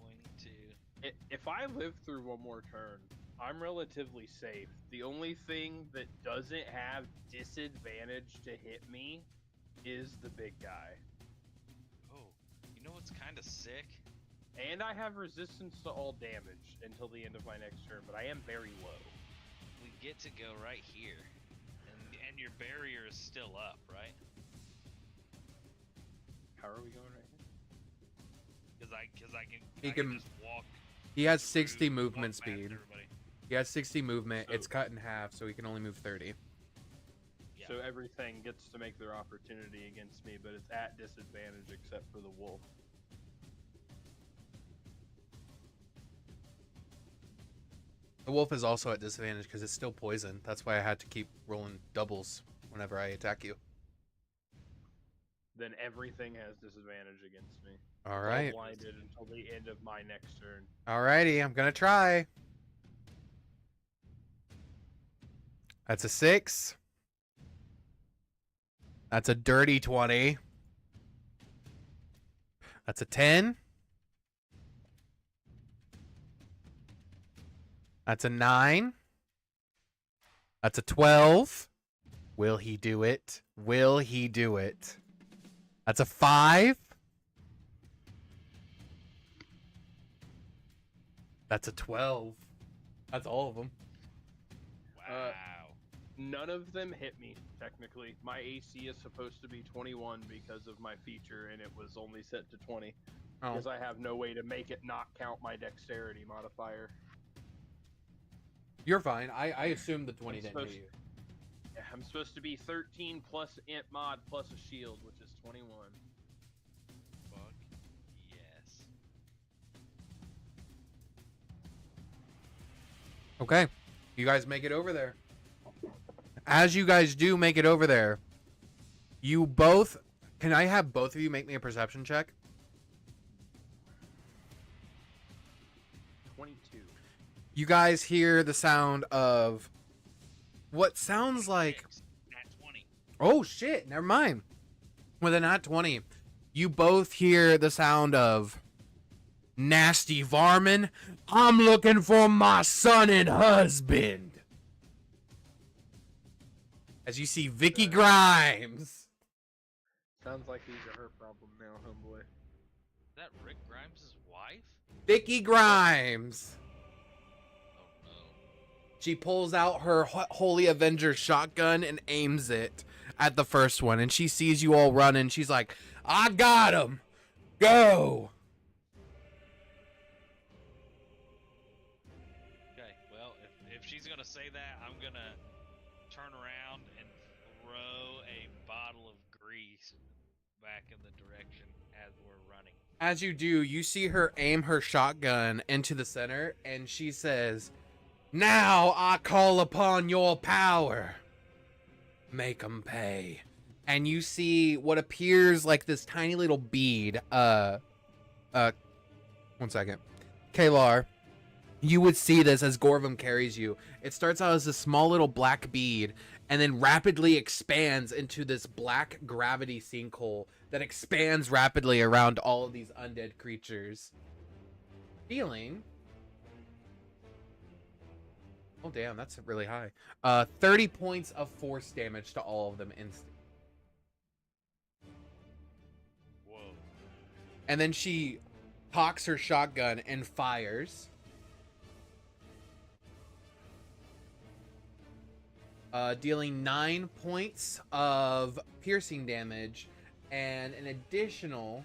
to. If I live through one more turn, I'm relatively safe. The only thing that doesn't have disadvantage to hit me is the big guy. Oh, you know what's kind of sick? And I have resistance to all damage until the end of my next turn, but I am very low. We get to go right here, and your barrier is still up, right? How are we going right here? Because I can. He I can can- just walk. He has through- 60 walk movement past speed. everybody. He has 60 movement. So- It's cut in half, so he can only move 30. Yeah. So everything gets to make their opportunity against me, but it's at disadvantage except for the wolf. The wolf is also at disadvantage because it's still poison. That's why I had to keep rolling doubles whenever I attack you. Then everything has disadvantage against me. All I'm right. blinded until the end of my next turn. Alrighty, I'm gonna try. That's a 6. That's a dirty 20. That's a 10. That's a 9. That's a 12. Will he do it? Will he do it? That's a 5. That's a 12. That's all of them. Wow. None of them hit me, technically. My AC is supposed to be 21 because of my feature, and it was only set to 20. Oh. Because I have no way to make it not count my dexterity modifier. You're fine. I assumed the 20 didn't hit you. Yeah, I'm supposed to be 13 plus int mod plus a shield, which is 21. Fuck yes. Okay. You guys make it over there. As you guys do make it over there, you both... Can I have both of you make me a perception check? 22. You guys hear the sound of what sounds like... Nat 20. Oh, shit. Never mind. With a nat 20, you both hear the sound of... Nasty varmin, I'm looking for my son and husband. As you see Vicky Grimes. Sounds like these are her problem now, homeboy. Is that Rick Grimes' wife? Vicky Grimes. Oh no. She pulls out her Holy Avenger shotgun and aims it at the first one. And she sees you all running. She's like, I got him. Go. Okay, well, if she's gonna say that, I'm gonna turn around and throw a bottle of grease back in the direction as we're running. As you do, you see her aim her shotgun into the center, and she says, now I call upon your power. Make 'em pay. And you see what appears like this tiny little bead. One second. Kaelar, you would see this as Gorvim carries you. It starts out as a small little black bead and then rapidly expands into this black gravity sinkhole that expands rapidly around all of these undead creatures. Dealing... Oh, damn, that's really high. 30 points of force damage to all of them instantly. Whoa. And then she cocks her shotgun and fires. Dealing 9 points of piercing damage and an additional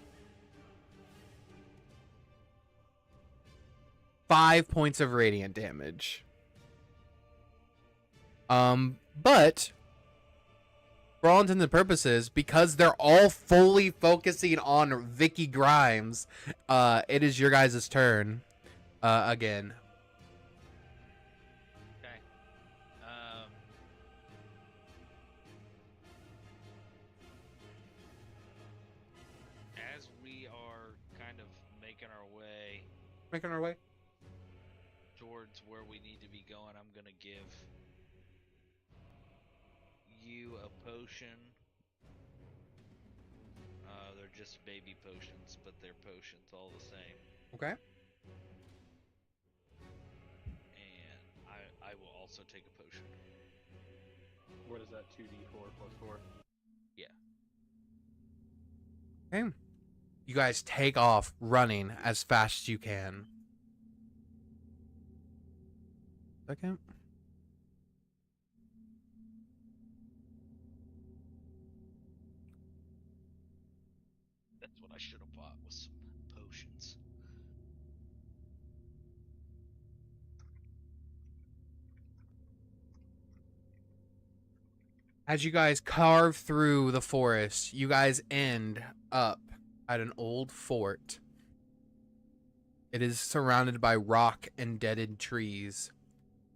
5 points of radiant damage. But for all intents and purposes, because they're all fully focusing on Vicky Grimes, it is your guys' turn again. Okay. As we are kind of making Making our way. towards where we need to be going, I'm gonna give you a potion. They're just baby potions, but they're potions all the same. Okay. And I will also take a potion. What is that? 2d4 plus 4? Yeah. Okay. You guys take off running as fast as you can. Second. That's what I should have bought, was some potions. As you guys carve through the forest, you guys end up at an old fort. It is surrounded by rock and deaded trees.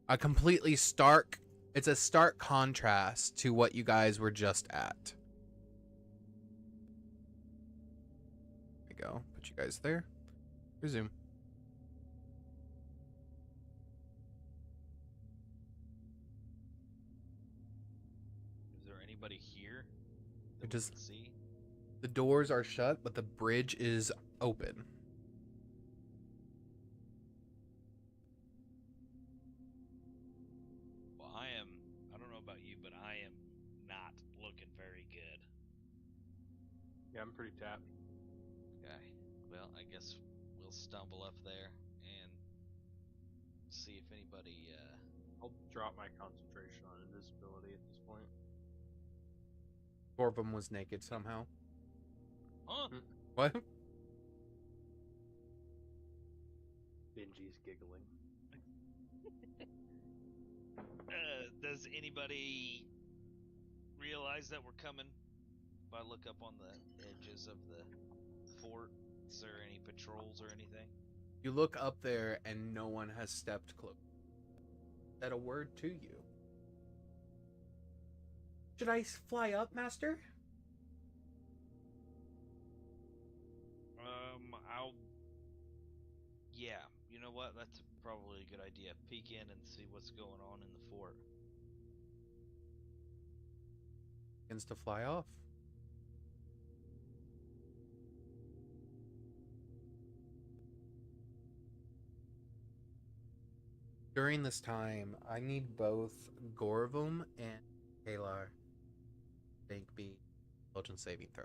It's a stark contrast to what you guys were just at. There we go. Put you guys there. Resume. Is there anybody here It that we just- can see? The doors are shut, but the bridge is open. Well, I don't know about you, but I am not looking very good. Yeah, I'm pretty tapped. Okay. Well, I guess we'll stumble up there and see if anybody, I'll drop my concentration on invisibility at this point. Gorvim was naked somehow. Huh? What? Benji's giggling. Does anybody realize that we're coming? If I look up on the edges of the fort, is there any patrols or anything? You look up there and no one has stepped close. Said a word to you. Should I fly up, Master? Yeah, you know what? That's probably a good idea. Peek in and see what's going on in the fort. Begins to fly off. During this time, I need both Gorvim and Kaelar make me intelligence saving throw.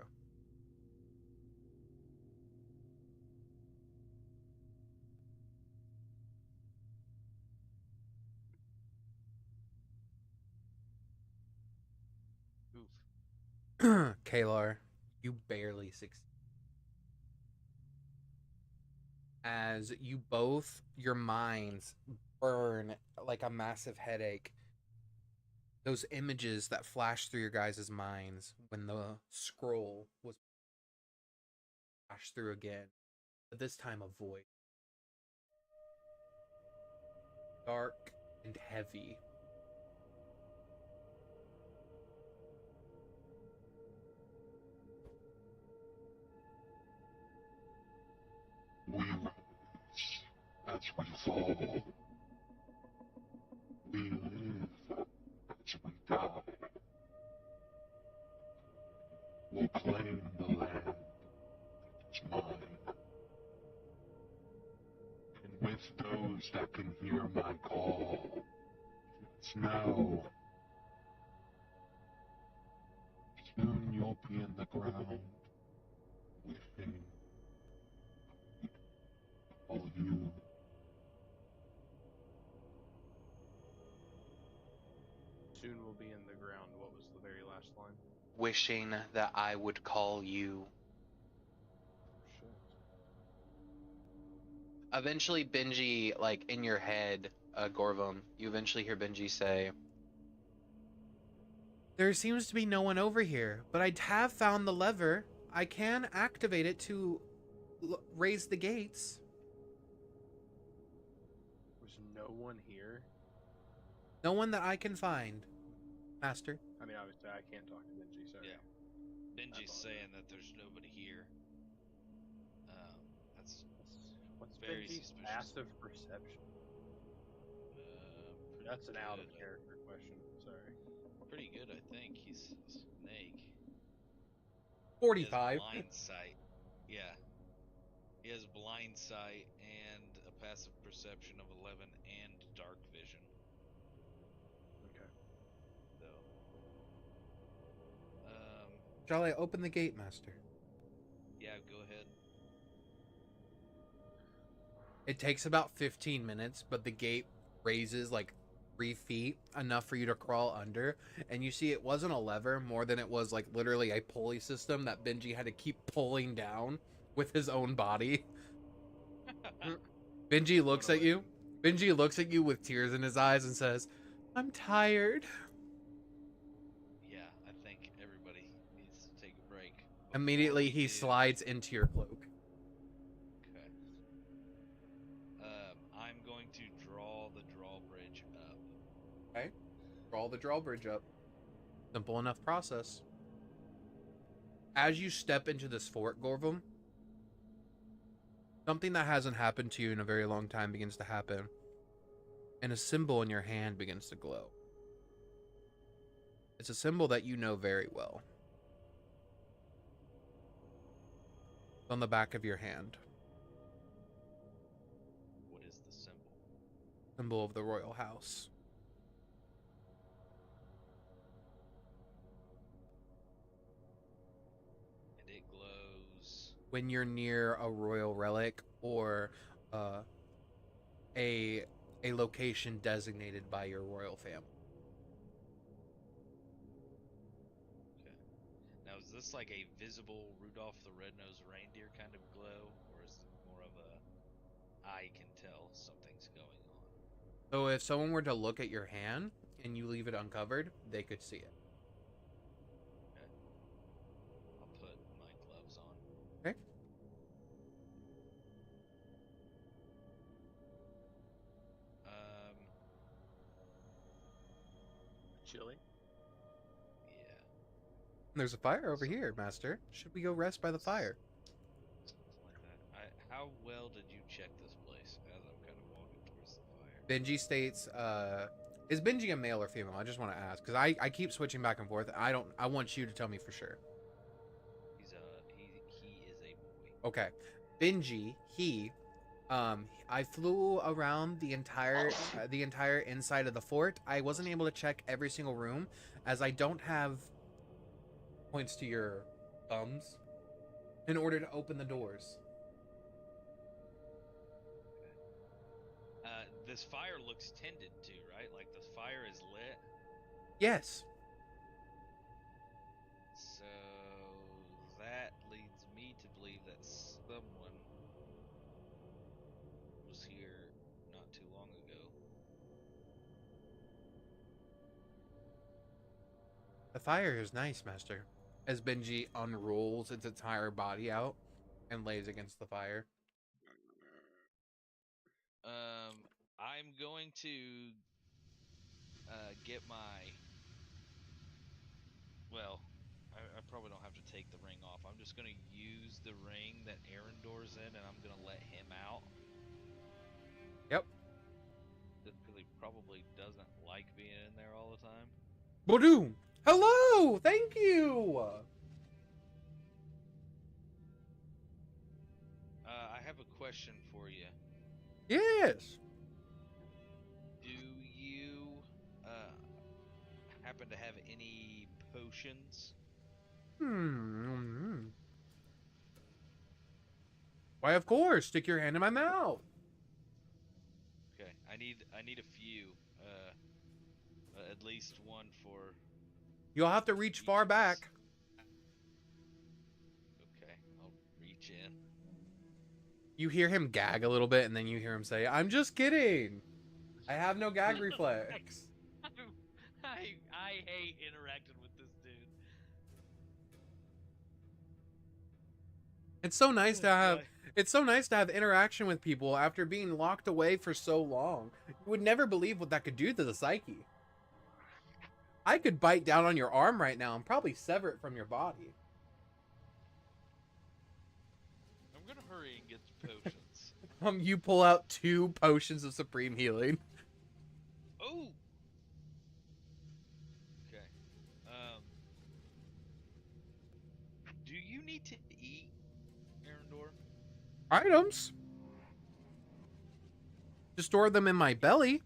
Oof. Kaelar, you barely succeed. As you both, your minds burn like a massive headache. Those images that flash through your guys' minds when the scroll was flashed through again, but this time a void. Dark and heavy. We rise as we fall. We live as we die. We'll claim the land that's mine. And with those that can hear my call, it's now. Soon you'll be in the ground within all you. Soon we'll be in the ground. What was the very last line? Wishing that I would call you. Shit. Eventually, Benji, like in your head, Gorvim, you eventually hear Benji say, "There seems to be no one over here, but I have found the lever. I can activate it to raise the gates." There's no one here. No one that I can find, Master. I mean, obviously, I can't talk to Benji, sorry. Yeah. Benji's apologize. saying that there's nobody here. That's What's very Benji's suspicious. passive perception? Pretty That's an out of good. character question. Sorry. Pretty good, I think. He's a snake. 45. He has blind sight. Yeah. He has blind sight and a passive perception of 11 and dark vision. Okay. So, Shall I open the gate, Master? yeah, go ahead. It takes about 15 minutes, but the gate raises like 3 feet, enough for you to crawl under. And you see it wasn't a lever more than it was like literally a pulley system that Benji had to keep pulling down with his own body. Benji looks at you. Benji looks at you with tears in his eyes and says, "I'm tired." Yeah, I think everybody needs to take a break. Before Immediately, we he do- slides into your cloak. Okay. I'm going to draw the drawbridge up. Okay. Draw the drawbridge up. Simple enough process. As you step into this fort, Gorvim, something that hasn't happened to you in a very long time begins to happen. And a symbol in your hand begins to glow. It's a symbol that you know very well. on the back of your hand. What is the symbol? Symbol of the royal house. And it glows. When you're near a royal relic or a location designated by your royal family. Okay. Now, is this like a visible Rudolph the Red-Nosed Reindeer kind of glow, or is it more of a I can tell something's going on? So if someone were to look at your hand and you leave it uncovered, they could see it. Okay. I'll put my gloves on. Okay. Chilly. Yeah. There's a fire over here, Master. Should we go rest by the fire? Something like that. How well did you check this place as I'm kind of walking towards the fire? Benji states, is Benji a male or female? I just want to ask, because I keep switching back and forth. I want you to tell me for sure. He is a boy. Okay. Benji, I flew around the entire inside of the fort. I wasn't able to check every single room as I don't have points to your thumbs in order to open the doors. This fire looks tended to, right? Like the fire is lit. Yes. So that leads me to believe that someone was here not too long ago. The fire is nice, Master. As Benji unrolls its entire body out and lays against the fire. I'm going to get my. Well, I probably don't have to take the ring off. I'm just going to use the ring that Arendor's in, and I'm going to let him out. Yep. Just because he probably doesn't like being in there all the time. Bodoom! Hello! Thank you! I have a question for you. Yes! Do you happen to have any potions? Why, of course. Stick your hand in my mouth. Okay, I need a few. At least one for. You'll have to reach far back. Okay, I'll reach in. You hear him gag a little bit, and then you hear him say, "I'm just kidding. I have no gag reflex." I hate interacting with this dude. It's so nice to have. It's so nice to have interaction with people after being locked away for so long. You would never believe what that could do to the psyche. I could bite down on your arm right now and probably sever it from your body. I'm gonna hurry and get the potions. You pull out 2 potions of supreme healing. Oh. Okay. Do you need to eat, Arendor? Items. To store them in my belly.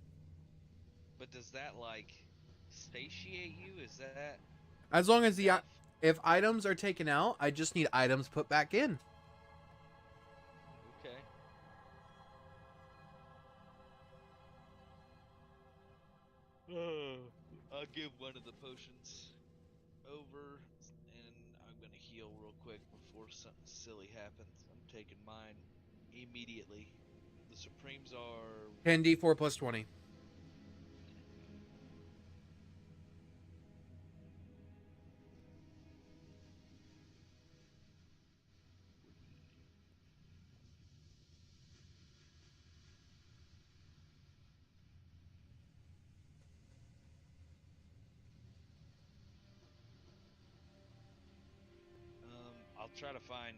But does that like satiate you? Is that As long as if items are taken out, I just need items put back in. okay? I'll give one of the potions over, and I'm gonna heal real quick before something silly happens. I'm taking mine immediately. The Supremes are 10d4 plus 20. I'll try to find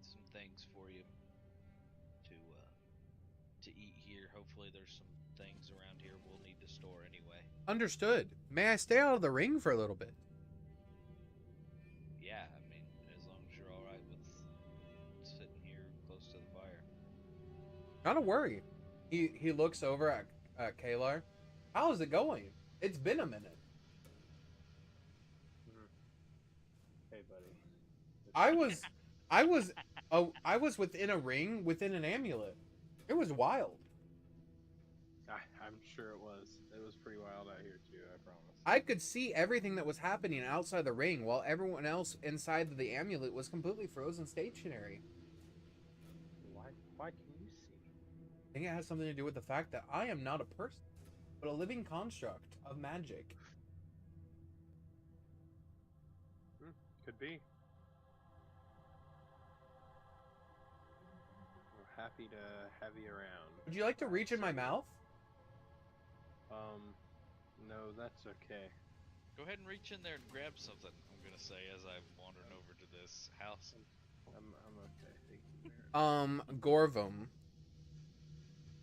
some things for you to eat here. Hopefully there's some things around here we'll need to store anyway. Understood. May I stay out of the ring for a little bit? Yeah, I mean, as long as you're alright with Not a worry. He looks over at Kaelar. How is it going? It's been a minute. Hey, buddy. I was within a ring, within an amulet. It was wild. I'm sure it was. It was pretty wild out here too. I promise. I could see everything that was happening outside the ring, while everyone else inside the amulet was completely frozen stationary. Why can you see? I think it has something to do with the fact that I am not a person, but a living construct of magic. Could be. We're happy to have you around. Would you like to reach in my mouth? No, that's okay. Go ahead and reach in there and grab something. I'm gonna say as I'm wandering over to this house. I'm okay. Thank you. Gorvim.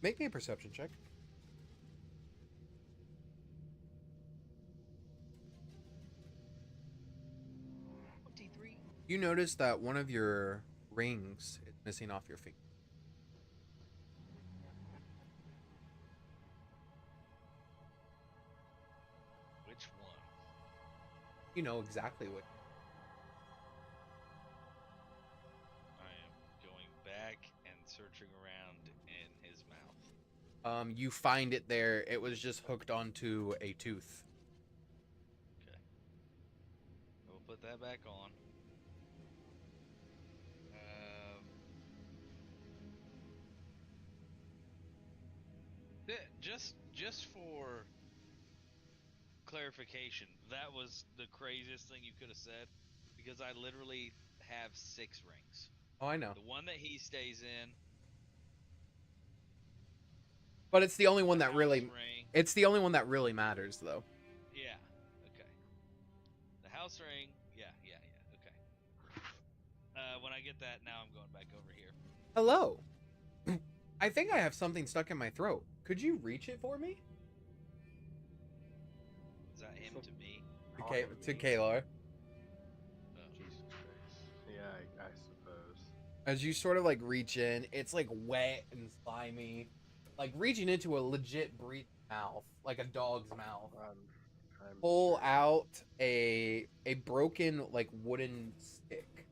Make me a perception check. You notice that one of your rings is missing off your finger. Which one? You know exactly what. I am going back and searching around in his mouth. You find it there. It was just hooked onto a tooth. Okay. We'll put that back on. Just for clarification, that was the craziest thing you could have said, because I literally have 6 rings. Oh, I know. The one that he stays in. But it's the only one the that really. ring. It's the only one that really matters, though. Yeah. Okay. The house ring. Yeah. Okay. When I get that, now I'm going back over here. Hello. I think I have something stuck in my throat. Could you reach it for me? Is that him to me? To Kaelar. Oh. Jesus Christ. Yeah, I suppose. As you sort of like reach in, it's like wet and slimy, like reaching into a legit breathing mouth, like a dog's mouth. I'm Pull sure. out a broken like wooden stick.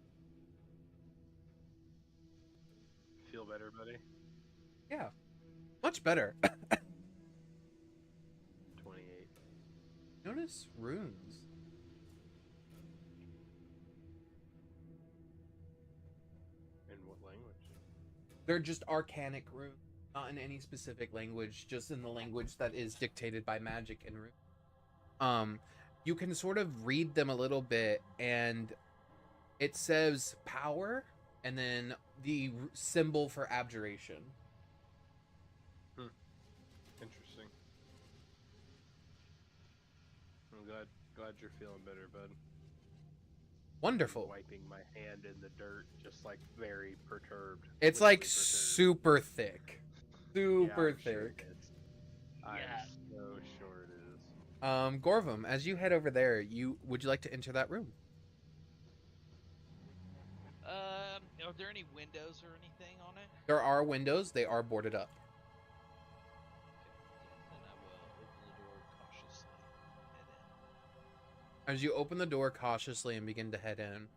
Feel better, buddy? Yeah, much better. 28. Notice runes. In what language? They're just arcanic runes, not in any specific language, just in the language that is dictated by magic and runes. You can sort of read them a little bit, and it says power, and then the symbol for abjuration. Interesting. I'm glad you're feeling better, bud. Wonderful. Wiping my hand in the dirt, just like very perturbed. It's Literally like perturbed. super thick. Super I'm sure thick. it is. I'm so sure it is. Gorvim, as you head over there, would you like to enter that room? Are there any windows or anything on it? There are windows. They are boarded up. Then I will open the door cautiously and head in. As you open the door cautiously and begin to head in,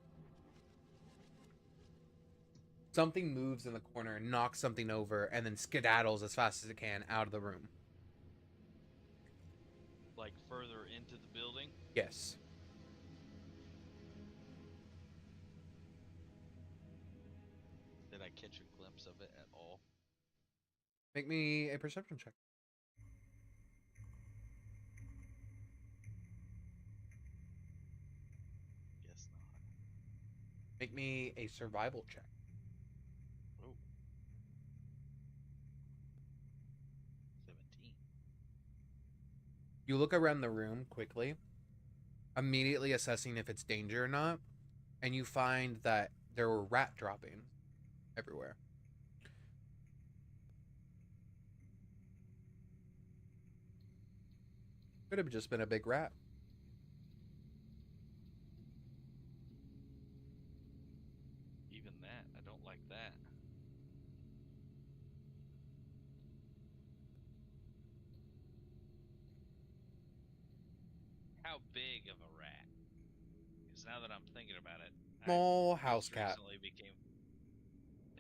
something moves in the corner, knocks something over, and then skedaddles as fast as it can out of the room. Like further into the building? Yes. Did I catch a glimpse of it at all? Make me a perception check. Guess not. Make me a survival check. Oh. 17. You look around the room quickly, immediately assessing if it's danger or not, and you find that there were rat droppings everywhere. Could have just been a big rat. Even that, I don't like that. how big of a rat? Because now that I'm thinking about it, Small I house just cat. recently became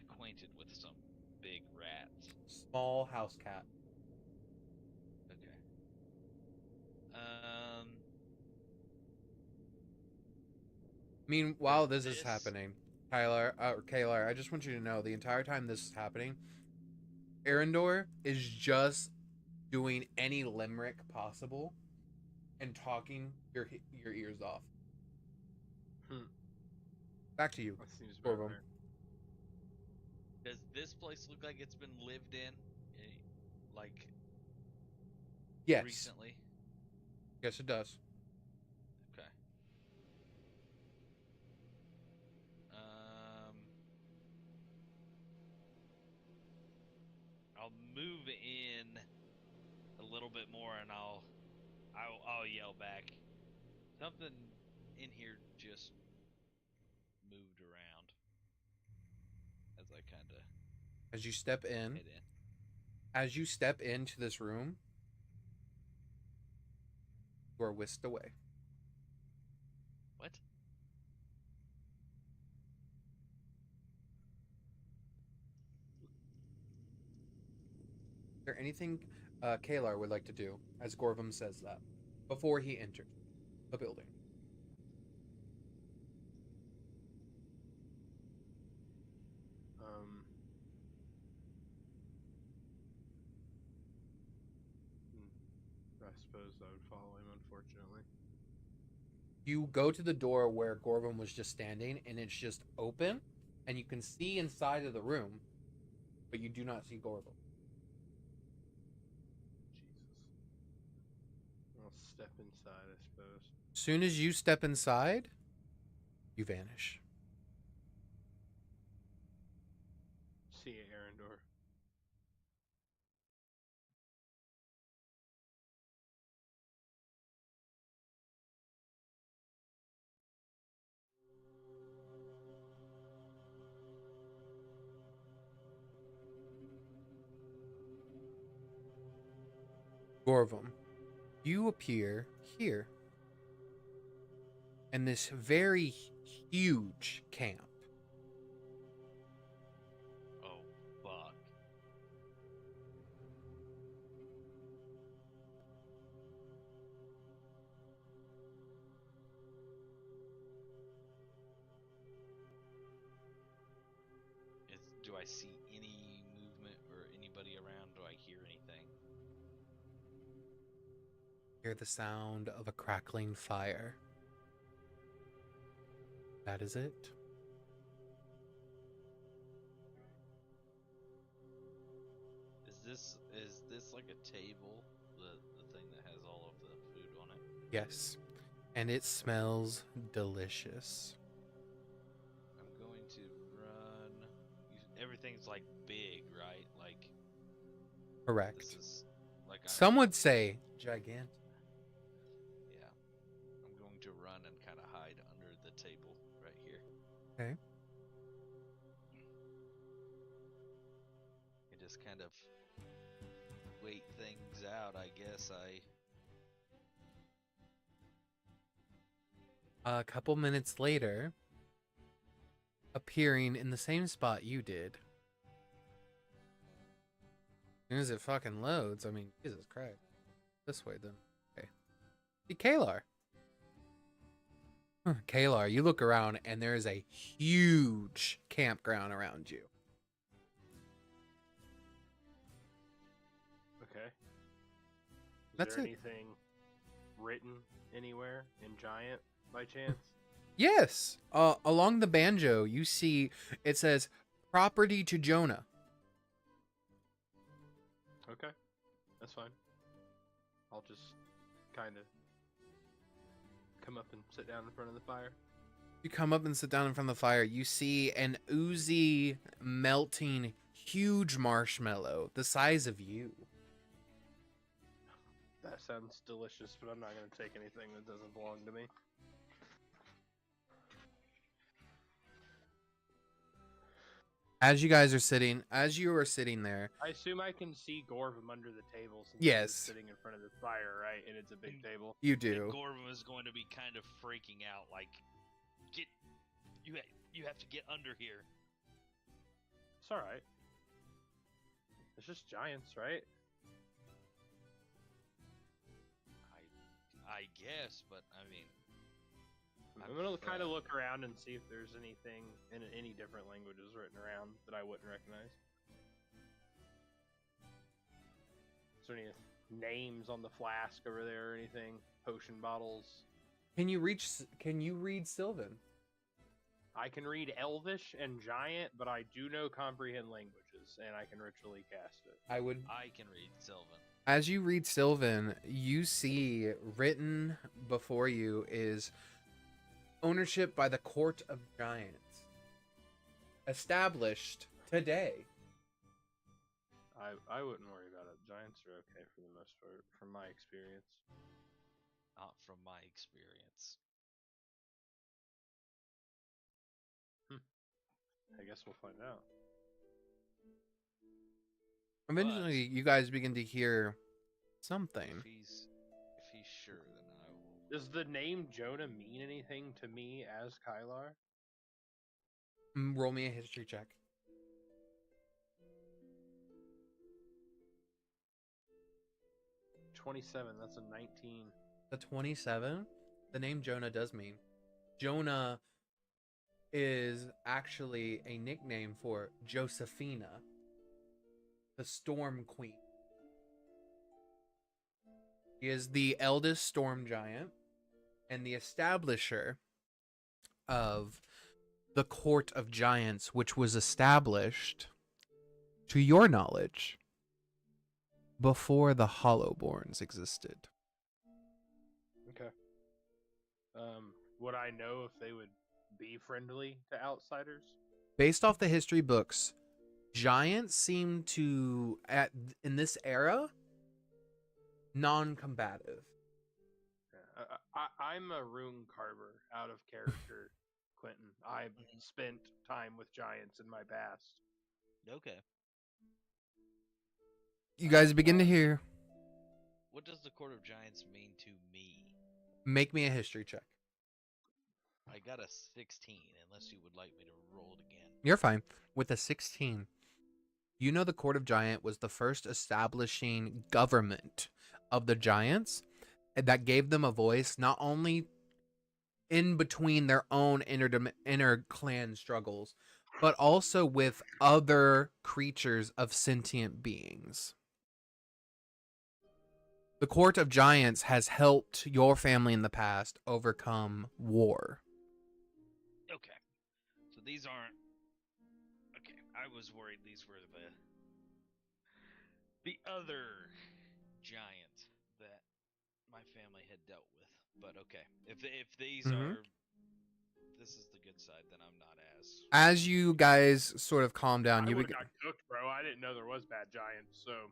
acquainted with some big rats. Small house cat. Okay. I mean, while this is happening, Kaelar, I just want you to know the entire time this is happening, Arendor is just doing any limerick possible and talking your ears off. Back to you, That seems about Gorvim. fair. Does this place look like it's been lived in, like Yes. recently? Yes, it does. Okay. I'll move in a little bit more, and I'll yell back. Something in here just moved around as I kind of As you step in, head in. as you step into this room, you are whisked away. What? Is there anything Kaelar would like to do as Gorvim says that before he enters the building? I suppose I would follow him, unfortunately. You go to the door where Gorvim was just standing, and it's just open, and you can see inside of the room, but you do not see Gorvim. Jesus. I'll step inside, I suppose. As soon as you step inside, you vanish. See you, Arendor. Gorvim, you appear here in this very huge camp. Oh, fuck. Do I see any movement or anybody around? Do I hear anything? Hear the sound of a crackling fire. That is it. Is this like a table? The thing that has all of the food on it? Yes. And it smells delicious. I'm going to run. Everything's like big, right? Like Correct. this is like Some would say gigantic. Yeah. I'm going to run and kind of hide under the table right here. Okay. And just kind of wait things out, I guess. A couple minutes later, appearing in the same spot you did. As soon as it fucking loads, I mean, Jesus Christ. This way then. Okay. See, Kaelar. Kaelar, you look around and there is a huge campground around you. Okay. That's there it. anything written anywhere in Giant by chance? Yes. Along the banjo, you see it says property to Jonah. Okay. That's fine. I'll just kind of come up and sit down in front of the fire. You come up and sit down in front of the fire. You see an oozy, melting, huge marshmallow the size of you. That sounds delicious, but I'm not going to take anything that doesn't belong to me. As you guys are sitting, as you are sitting there, I assume I can see Gorvim under the table since Yes. he's sitting in front of the fire, right? And it's a big table. you And do. Gorvim is going to be kind of freaking out, like, get you have to get under here. It's all right. It's just giants, right? I guess, but I mean, I'm gonna kind of look around and see if there's anything in any different languages written around that I wouldn't recognize. Is there any names on the flask over there or anything? Potion bottles? Can you read Sylvan? I can read Elvish and Giant, but I do know comprehend languages, and I can ritually cast it. I can read Sylvan. As you read Sylvan, you see written before you is ownership by the Court of Giants. Established today. I wouldn't worry about it. Giants are okay for the most part, from my experience. Not from my experience. I guess we'll find out. Eventually, you guys begin to hear something. If he's sure, then I will. Does the name Jonah mean anything to me as Kaelar? Roll me a history check. 27. That's a 19. The 27, the name Jonah does mean. Jonah is actually a nickname for Josephina, the Storm Queen. He is the eldest storm giant and the establisher of the Court of Giants, which was established, to your knowledge, before the Hollowborns existed. Okay. Would I know if they would be friendly to outsiders? Based off the history books, giants seem to, in this era, non-combative. Yeah. I'm a rune carver out of character, Quentin. I've spent time with giants in my past. Okay. You guys begin to hear. What does the Court of Giants mean to me? Make me a history check. I got a 16, unless you would like me to roll it again. You're fine. With a 16, you know the Court of Giant was the first establishing government of the giants that gave them a voice, not only in between their own inner clan struggles, but also with other creatures of sentient beings. The Court of Giants has helped your family in the past overcome war. Okay. So these aren't... Okay, I was worried these were the other giant that my family had dealt with. But okay, if these are... This is the good side, then I'm not as... As you guys sort of calm down, I you would've begin... got cooked, bro. I didn't know there was bad giants, so...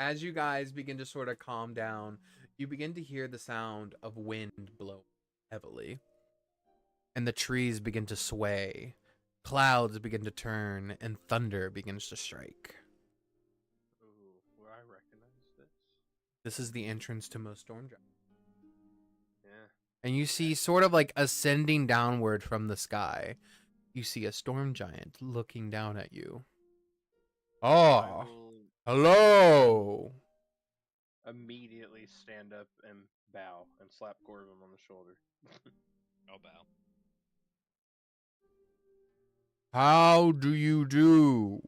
As you guys begin to sort of calm down, you begin to hear the sound of wind blowing heavily. And the trees begin to sway. Clouds begin to turn, and thunder begins to strike. Ooh, will I recognize this? This is the entrance to most storm giants. Yeah. And you see sort of like ascending downward from the sky. You see a storm giant looking down at you. Oh, hello. Immediately stand up and bow and slap Gorvim on the shoulder. I'll bow. How do you do?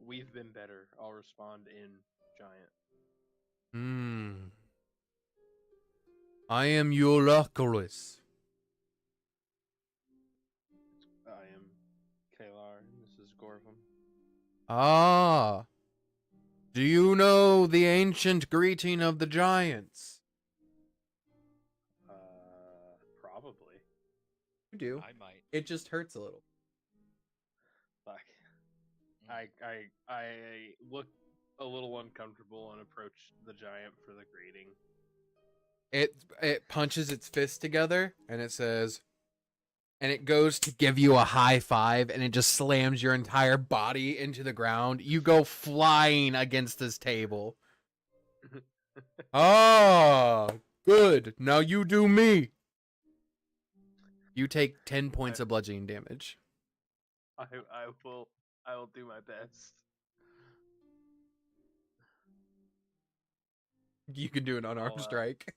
We've been better. I'll respond in giant. I am Ulysses. I am Kaelar, and this is Gorvim. Ah. Do you know the ancient greeting of the giants? Probably. You do. I might. It just hurts a little. Like, I look a little uncomfortable and approach the giant for the greeting. It punches its fist together and it says, and it goes to give you a high five, and it just slams your entire body into the ground. You go flying against this table. Ah, good. Now you do me. You take 10 points of bludgeoning damage. I will do my best. You can do an unarmed strike.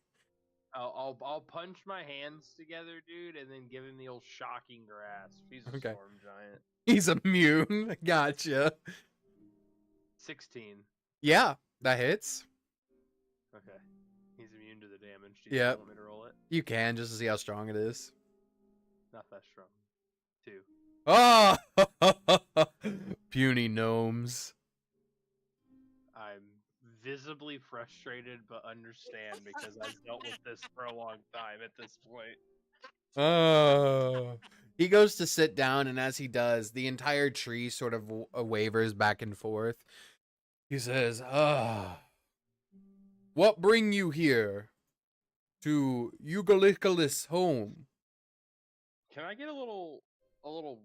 I'll punch my hands together, dude, and then give him the old shocking grasp. He's a Okay. storm giant. He's immune. Gotcha. 16. Yeah, that hits. Okay. He's immune to the damage. Do you Yep. want me to roll it? You can, just to see how strong it is. Not that strong. 2. Oh! Puny gnomes. I'm visibly frustrated, but understand because I've dealt with this for a long time at this point. Oh. He goes to sit down, and as he does, the entire tree sort of wavers back and forth. He says, what bring you here to Eugalikalis home? Can I get a little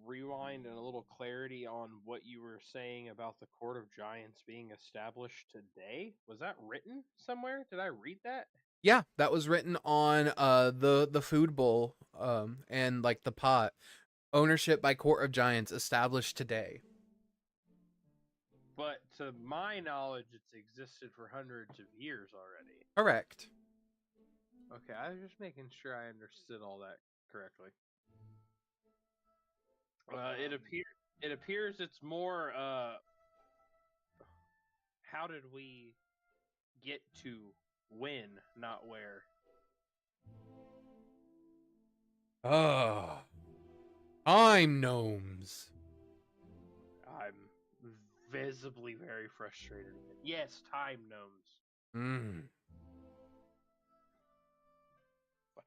rewind and a little clarity on what you were saying about the Court of Giants being established today? Was that written somewhere? Did I read that? Yeah, that was written on the food bowl and like the pot. Ownership by Court of Giants established today. But to my knowledge, it's existed for hundreds of years already. Correct. Okay, I was just making sure I understood all that correctly. It appears it's more how did we get to when, not where. Time gnomes. I'm visibly very frustrated with it. Yes, time gnomes. Bro.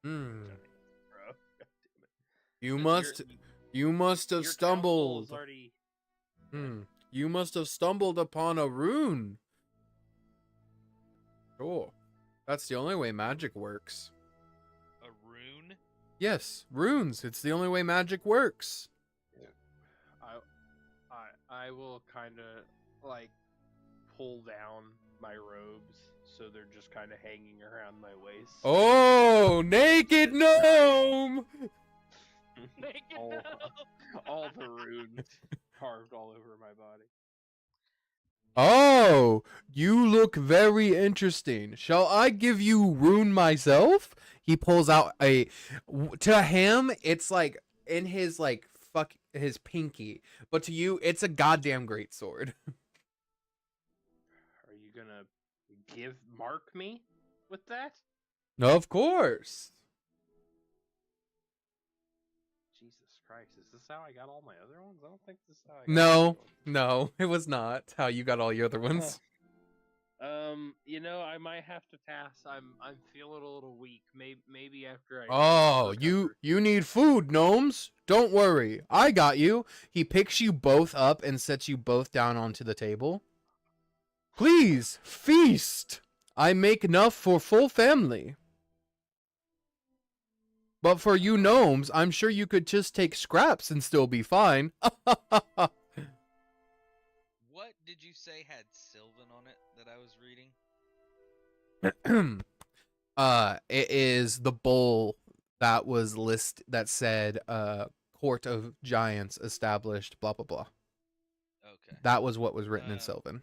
God damn it. You must have Your stumbled. council is already... You must have stumbled upon a rune. Sure. That's the only way magic works. A rune? Yes, runes. It's the only way magic works. I will kind of like pull down my robes so they're just kind of hanging around my waist. Oh, naked gnome! Naked gnome! All the runes carved all over my body. Oh, you look very interesting. Shall I give you rune myself? He pulls out to him, it's like in his like his pinky, but to you, it's a goddamn great sword. Are you gonna mark me with that? Of course. Jesus Christ, is this how I got all my other ones? I don't think this is how I got all my other ones. No, it was not how you got all your other ones. You know, I might have to pass. I'm feeling a little weak. Maybe after I. Oh, you need food, gnomes. Don't worry, I got you. He picks you both up and sets you both down onto the table. Please feast. I make enough for full family. But for you gnomes, I'm sure you could just take scraps and still be fine. What did you say had Sylvan on it that I was reading? It is the bowl that was that said Court of Giants established blah blah blah. Okay. That was what was written in Sylvan.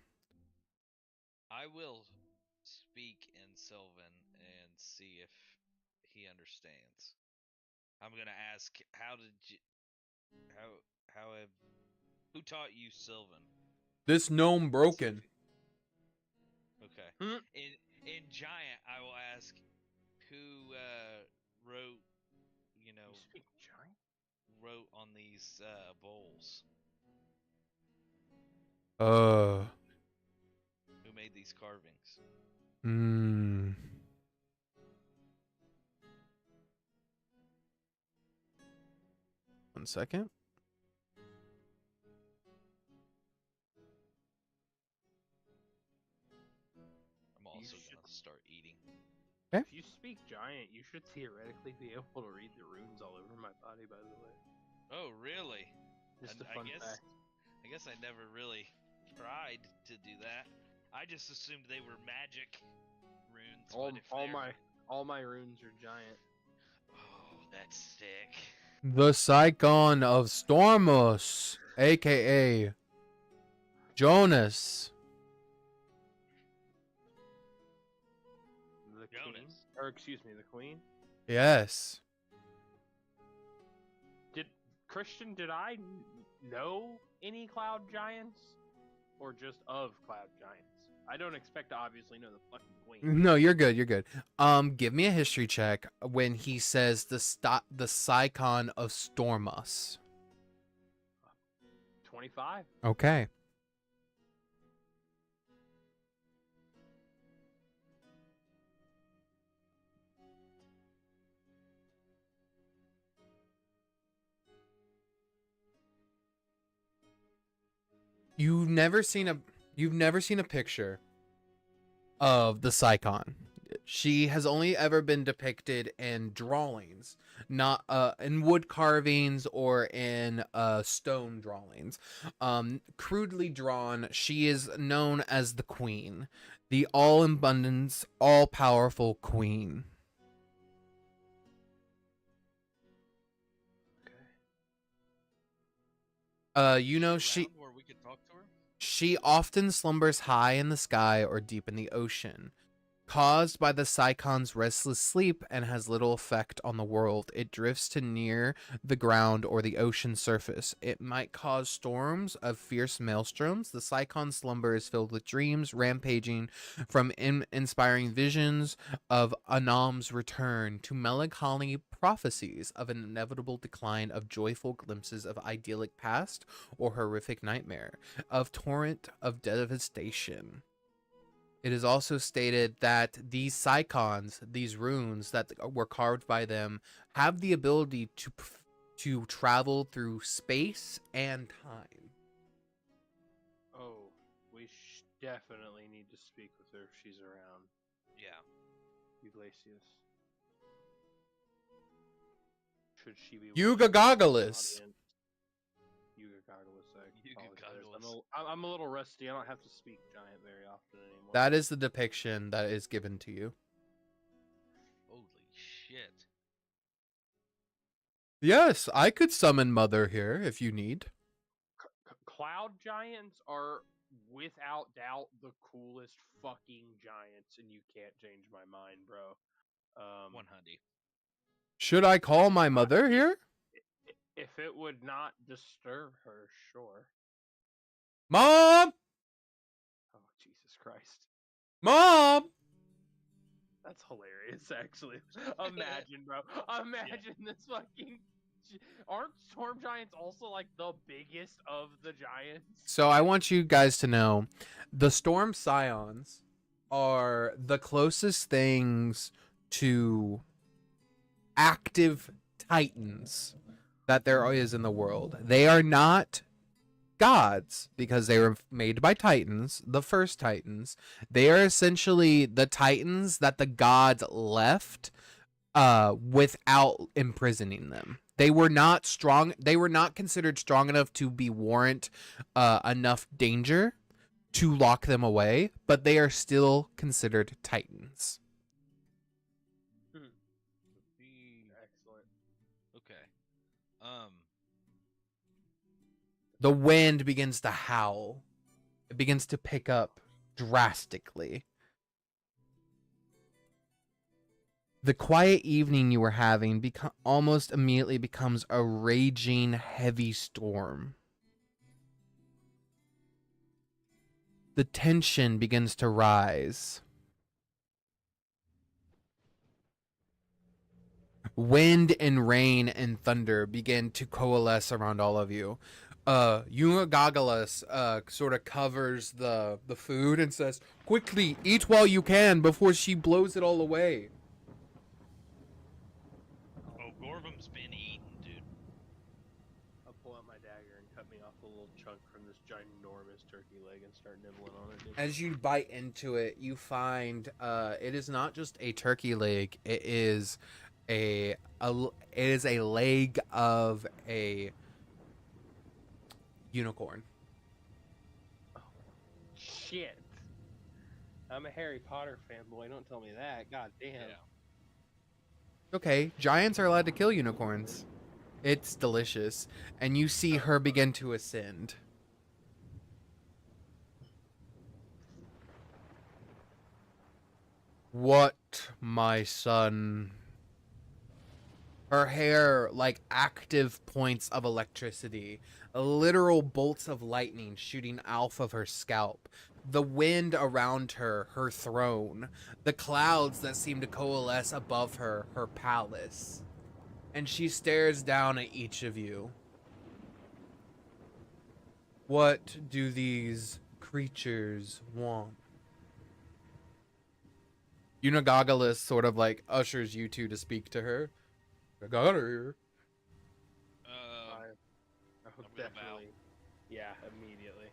I will speak in Sylvan and see if he understands. I'm gonna ask, who taught you Sylvan? This gnome broken. Okay. In Giant, I will ask who wrote, wrote on these bowls. Who made these carvings? 1 second. I'm also gonna start eating. Okay. If you speak giant, you should theoretically be able to read the runes all over my body, by the way. Oh, really? Just a I fun guess, fact. I guess I never really tried to do that. I just assumed they were magic runes. All, but if all they're- my all my runes are giant. Oh, that's sick. The Scion of Stormus, aka Jonas. The king, Jonas. or excuse me, the queen. Yes. Christian, did I know any cloud giants, or just of cloud giants? I don't expect to obviously know the fucking queen. No, you're good. You're good. Give me a history check when he says the Scion of Stormus. 25. Okay. You've never seen a picture of the Scion. She has only ever been depicted in drawings, not in wood carvings or in stone drawings. Crudely drawn, she is known as the Queen, the all-abundance, all-powerful Queen. You know, Around where we could talk to her? she often slumbers high in the sky or deep in the ocean. Caused by the Scion's restless sleep and has little effect on the world, it drifts to near the ground or the ocean surface. It might cause storms of fierce maelstroms. The Scion's slumber is filled with dreams, rampaging from inspiring visions of Anam's return to melancholy prophecies of an inevitable decline, of joyful glimpses of idyllic past or horrific nightmare, of torrent of devastation. It is also stated that these Scions, these runes that were carved by them, have the ability to travel through space and time. Oh, we definitely need to speak with her if she's around. Yeah. Ulysses. Should she be? Yuga Goggles. Yuga Goggles. Yuga I'm Goggles. I'm a little rusty. I don't have to speak giant very often anymore. That is the depiction that is given to you. Holy shit. Yes, I could summon Mother here if you need. Cloud giants are without doubt the coolest fucking giants, and you can't change my mind, bro. 100. Should I call my mother here? If it would not disturb her, sure. Mom! Oh, Jesus Christ. Mom! That's hilarious, actually. Imagine, bro. Imagine this fucking... Aren't storm giants also, like, the biggest of the giants? So I want you guys to know, the Storm Scions are the closest things to active titans that there is in the world. They are not gods because they were made by titans, the first titans. They are essentially the titans that the gods left without imprisoning them. They were not strong. They were not considered strong enough to be warrant enough danger to lock them away, but they are still considered titans. Excellent. Okay. The wind begins to howl. It begins to pick up drastically. The quiet evening you were having almost immediately becomes a raging heavy storm. The tension begins to rise. Wind and rain and thunder begin to coalesce around all of you. Unagagalus sort of covers the food and says, "Quickly, eat while you can before she blows it all away." Oh, Gorvim's been eating, dude. pull out my dagger and cut me off a little chunk from this ginormous turkey leg and start nibbling on it. As you bite into it, you find it is not just a turkey leg. It is a leg of a unicorn. Oh, shit. I'm a Harry Potter fanboy. Don't tell me that. God damn. Yeah. Okay, giants are allowed to kill unicorns. It's delicious. And you see her begin to ascend. What, my son? Her hair like active points of electricity, literal bolts of lightning shooting off of her scalp. The wind around her, her throne, the clouds that seem to coalesce above her, her palace. And she stares down at each of you. What do these creatures want? Unagagalus sort of like ushers you two to speak to her. I got her. I I'm gonna bow. definitely. Yeah, immediately.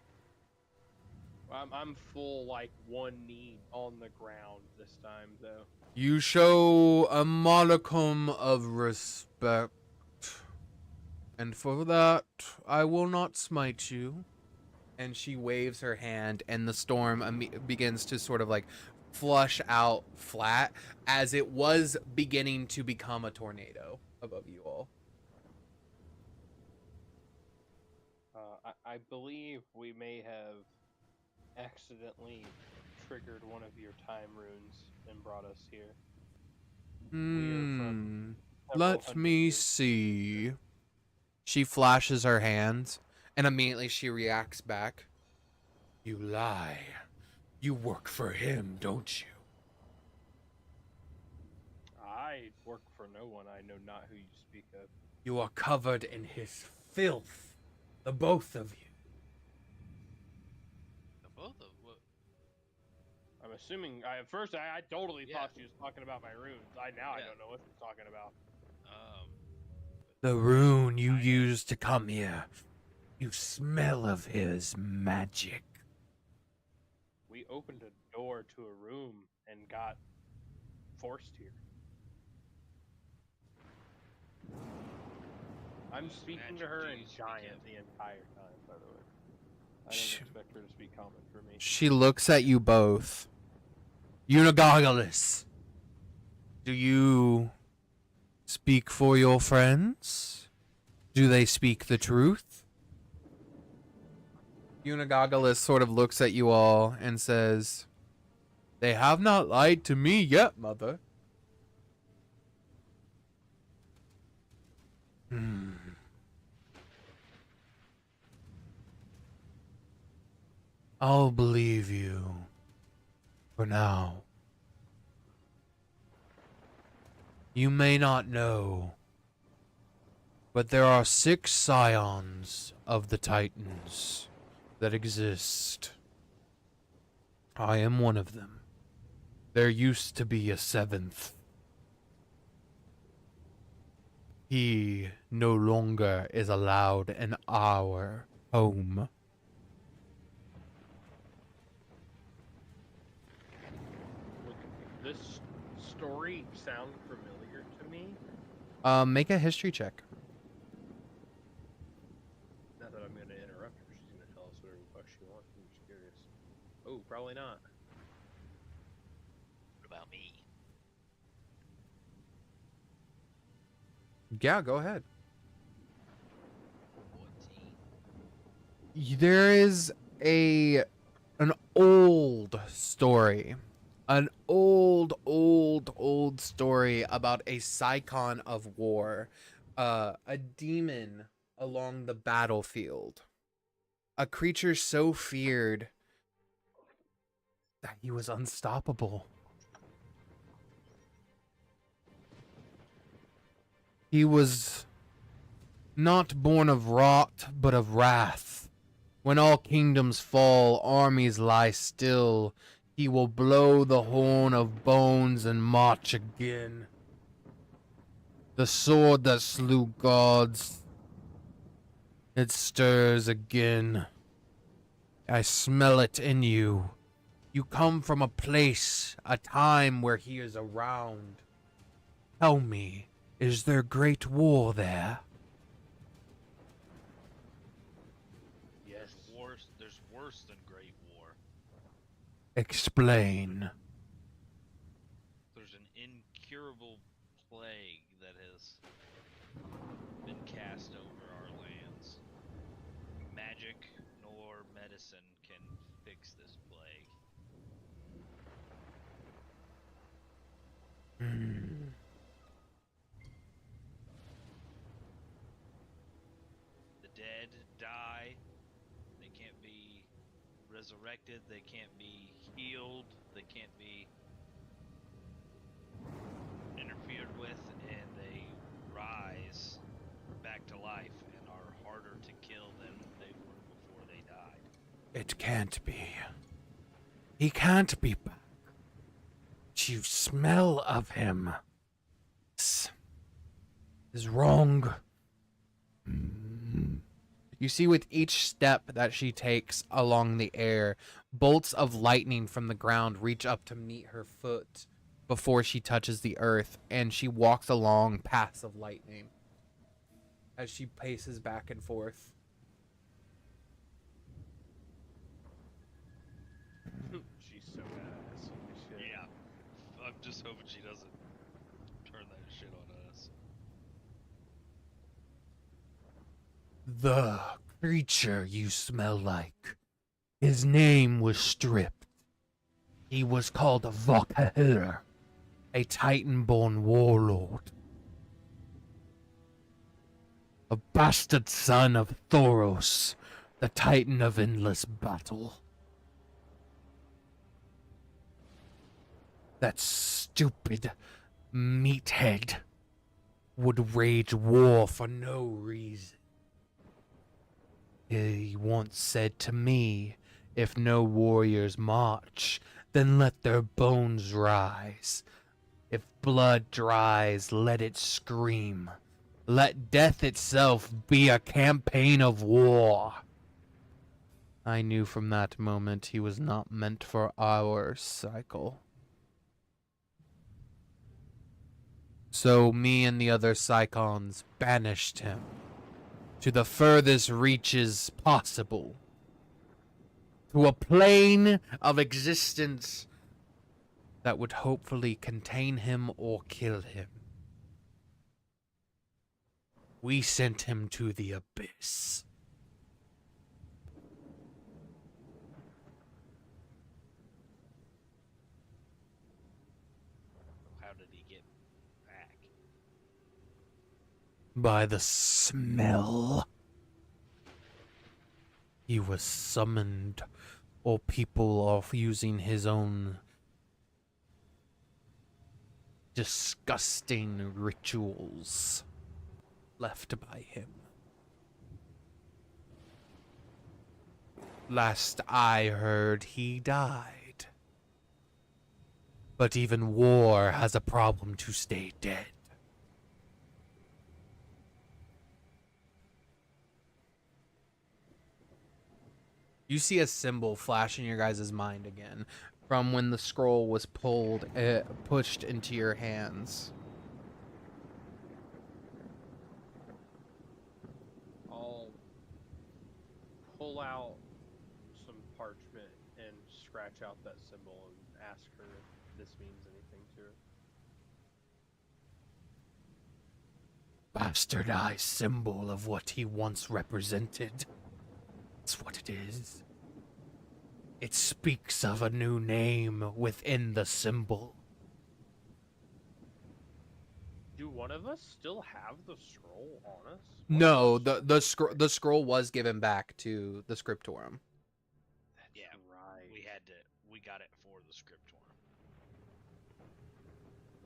I'm full, like, one knee on the ground this time, though. You show a modicum of respect. And for that, I will not smite you. And she waves her hand, and the storm begins to sort of like flush out flat as it was beginning to become a tornado above you all. I believe we may have accidentally triggered one of your time runes and brought us here. Let me see. She flashes her hands, and immediately she reacts back. You lie. You work for him, don't you? I work for no one. I know not who you speak of. You are covered in his filth. The both of you. The both of what? I'm assuming. At first, I totally thought she was talking about my runes. I don't know what she's talking about. The rune you used to come here. You smell of his magic. We opened a door to a room and got forced here. I'm speaking to her in giant the entire time, by the way. I don't expect her to speak common for me. She looks at you both. Unagagalus, do you speak for your friends? Do they speak the truth? Unagagalus sort of looks at you all and says, they have not lied to me yet, mother. I'll believe you for now. You may not know, but there are 6 scions of the Titans that exist. I am one of them. There used to be a 7th. He no longer is allowed in our home. This story sounds familiar to me. Make a history check. Not that I'm going to interrupt her. She's going to tell us whatever the fuck she wants. I'm just curious. Oh, probably not. What about me? Yeah, go ahead. 14. There is an old story. An old story about a Scion of war. A demon along the battlefield. A creature so feared that he was unstoppable. He was not born of rot, but of wrath. When all kingdoms fall, armies lie still. He will blow the horn of bones and march again. The sword that slew gods It stirs again. I smell it in you. You come from a place, a time where he is around. Tell me, is there great war there? Yes. There's worse than Great War. Explain. There's an incurable plague that has been cast over our lands. Magic nor medicine can fix this plague. The dead die. They can't be resurrected. They can't be healed. They can't be interfered with, and they rise back to life and are harder to kill than they were before they died. It can't be. He can't be back. You smell of him. This is wrong. You see, with each step that she takes along the air, bolts of lightning from the ground reach up to meet her foot before she touches the earth, and she walks along paths of lightning as she paces back and forth. She's so badass. Yeah. I'm just hoping she doesn't turn that shit on us. The creature you smell like. His name was stripped. He was called a Wardkeeper, a Titan-born warlord. A bastard son of Thoros, the Titan of endless battle. That stupid meathead would wage war for no reason. He once said to me, if no warriors march, then let their bones rise. If blood dries, let it scream. Let death itself be a campaign of war. I knew from that moment he was not meant for our cycle. So me and the other Psychons banished him to the furthest reaches possible. To a plane of existence that would hopefully contain him or kill him. We sent him to the abyss. How did he get back? By the smell. He was summoned, or people are using his own disgusting rituals left by him. Last I heard, he died. But even war has a problem to stay dead. You see a symbol flash in your guys' mind again from when the scroll was pushed into your hands. I'll pull out some parchment and scratch out that symbol and ask her if this means anything to her. Bastardized symbol of what he once represented. That's what it is. It speaks of a new name within the symbol. Do one of us still have the scroll on us? No, the scroll was given back to the Scriptorum. Yeah, right. We got it for the Scriptorum.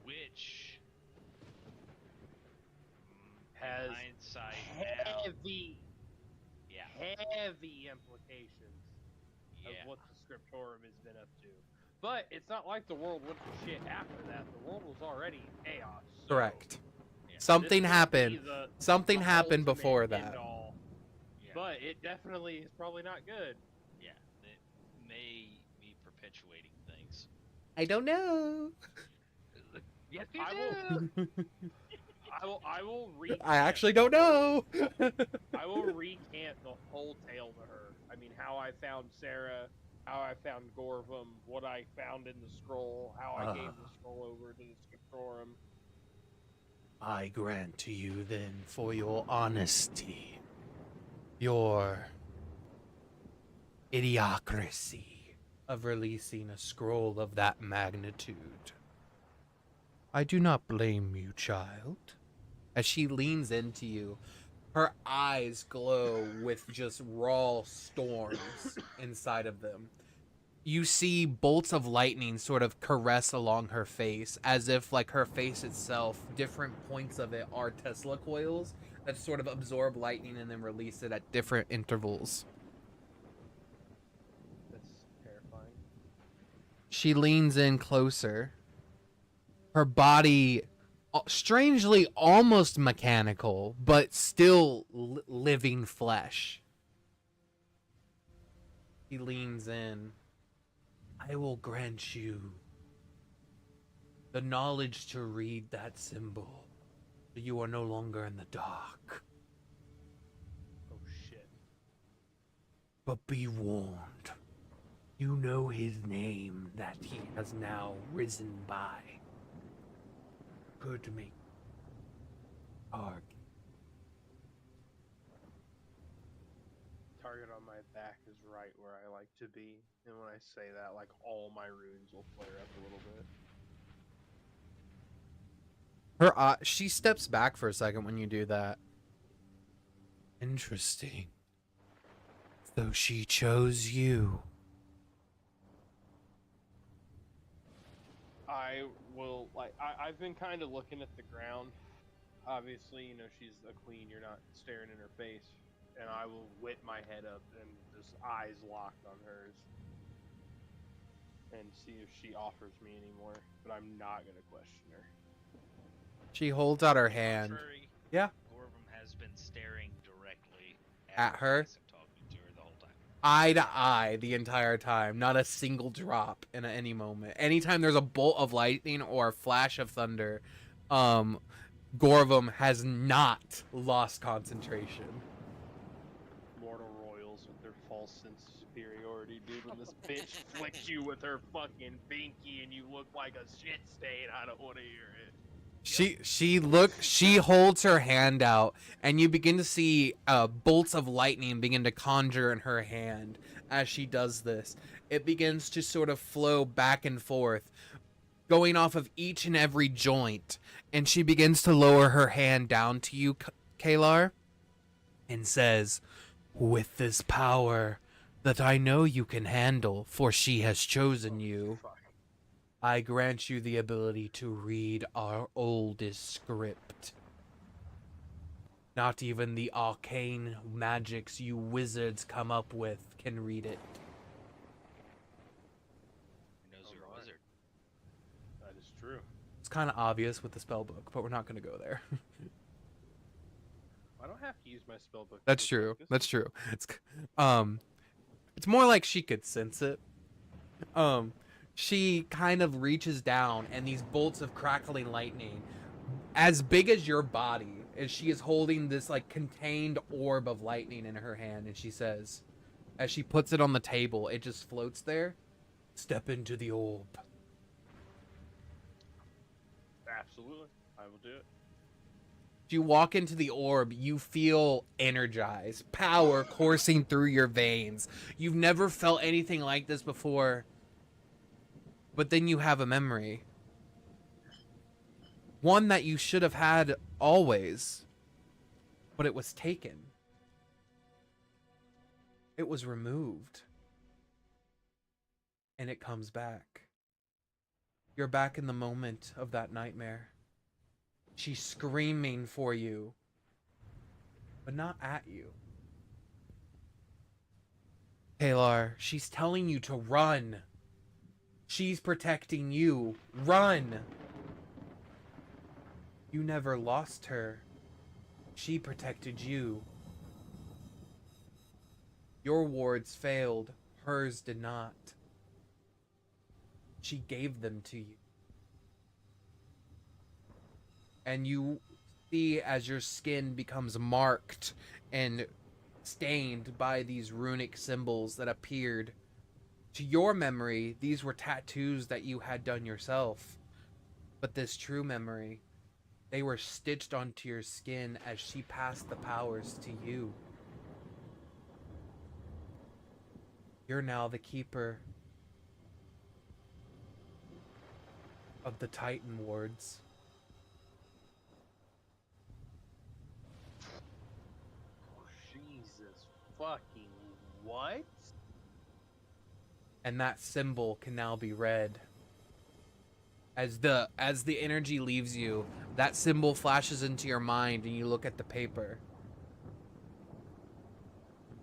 Which Has hindsight now, heavy implications of yeah. what the Scriptorum has been up to. But it's not like the world went to shit after that. The world was already chaos. So Correct. Yeah. Something this would happened. be the Something happened ultimate before end that. all. Yeah. Yeah. But it definitely is probably not good. Yeah, it may be perpetuating things. I don't know. Yes, I will recant. I actually don't know. I will recant the whole tale to her. I mean, how I found Sarah, how I found Gorvim, what I found in the scroll, how I gave the scroll over to the Scriptorum. I grant to you then for your honesty, your idiocracy of releasing a scroll of that magnitude. I do not blame you, child. As she leans into you, her eyes glow with just raw storms inside of them. You see bolts of lightning sort of caress along her face, as if like her face itself, different points of it are Tesla coils that sort of absorb lightning and then release it at different intervals. That's terrifying. She leans in closer. Her body, strangely almost mechanical, but still living flesh. He leans in. I will grant you the knowledge to read that symbol. You are no longer in the dark. Oh shit. But be warned. You know his name that he has now risen by. Could make target. Target on my back is right where I like to be, and when I say that, like all my runes will flare up a little bit. Her she steps back for a second when you do that. Interesting. Though she chose you. I will, like, I've been kind of looking at the ground. Obviously, you know, she's a queen, you're not staring in her face. And I will whip my head up and just eyes locked on hers. And see if she offers me anymore. But I'm not going to question her. She holds out her hand. Contrary, Yeah. Gorvim has been staring directly At her? and talking to her the whole time. Eye to eye the entire time. Not a single drop in any moment. Anytime there's a bolt of lightning or a flash of thunder, Gorvim has not lost concentration. Mortal royals with their false sense of superiority, dude. When this bitch flicks you with her fucking binky and you look like a shit stain, I don't want to hear it. She holds her hand out, and you begin to see bolts of lightning begin to conjure in her hand as she does this. It begins to sort of flow back and forth, going off of each and every joint, and she begins to lower her hand down to you, Kaelar, and says, "With this power that I know you can handle, for she has chosen you, Fuck. I grant you the ability to read our oldest script. Not even the arcane magics you wizards come up with can read it." He knows you're a wizard. That is true. It's kind of obvious with the spell book, but we're not going to go there. I don't have to use my spellbook. That's true. That's true. It's more like she could sense it. She kind of reaches down, and these bolts of crackling lightning, as big as your body, as she is holding this like contained orb of lightning in her hand, and she says, as she puts it on the table, it just floats there. "Step into the orb." Absolutely. I will do it. If you walk into the orb, you feel energized, power coursing through your veins. You've never felt anything like this before. But then you have a memory. One that you should have had always. But it was taken. It was removed. And it comes back. You're back in the moment of that nightmare. She's screaming for you. But not at you. Kaelar, she's telling you to run. She's protecting you. Run! You never lost her. She protected you. Your wards failed. Hers did not. She gave them to you. And you see as your skin becomes marked and stained by these runic symbols that appeared. To your memory, these were tattoos that you had done yourself. But this true memory, they were stitched onto your skin as she passed the powers to you. You're now the keeper of the Titan wards. Jesus fucking what? And that symbol can now be read. As the energy leaves you, that symbol flashes into your mind and you look at the paper.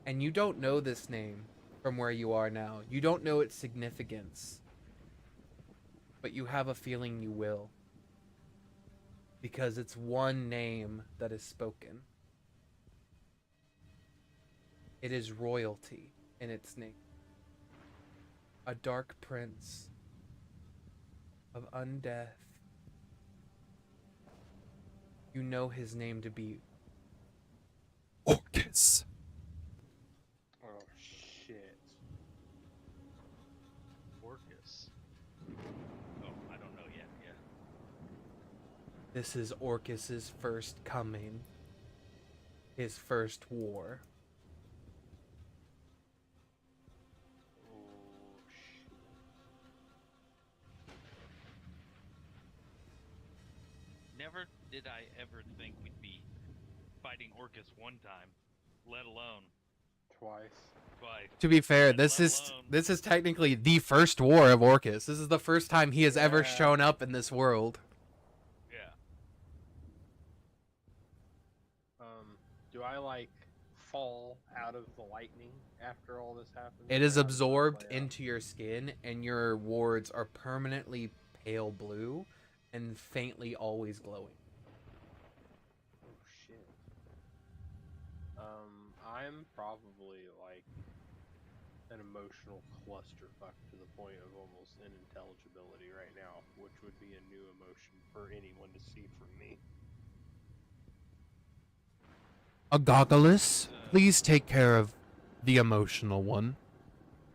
And you don't know this name from where you are now. You don't know its significance. But you have a feeling you will. Because it's one name that is spoken. It is royalty in its name. A dark prince of undeath. You know his name to be Orcus. Oh shit. Orcus. Oh, I don't know yet. Yeah. This is Orcus's first coming. His first war. Never did I ever think we'd be fighting Orcus one time, let alone Twice. twice. To be fair, Let this alone- is technically the first war of Orcus. This is the first time he has ever Yeah. shown up in this world. Yeah. Do I like fall out of the lightning after all this happens? It is Or how does that absorbed play out? into your skin, and your wards are permanently pale blue and faintly always glowing. Oh shit. I'm probably like an emotional clusterfuck to the point of almost unintelligibility right now, which would be a new emotion for anyone to see from me. Agogolus, please take care of the emotional one.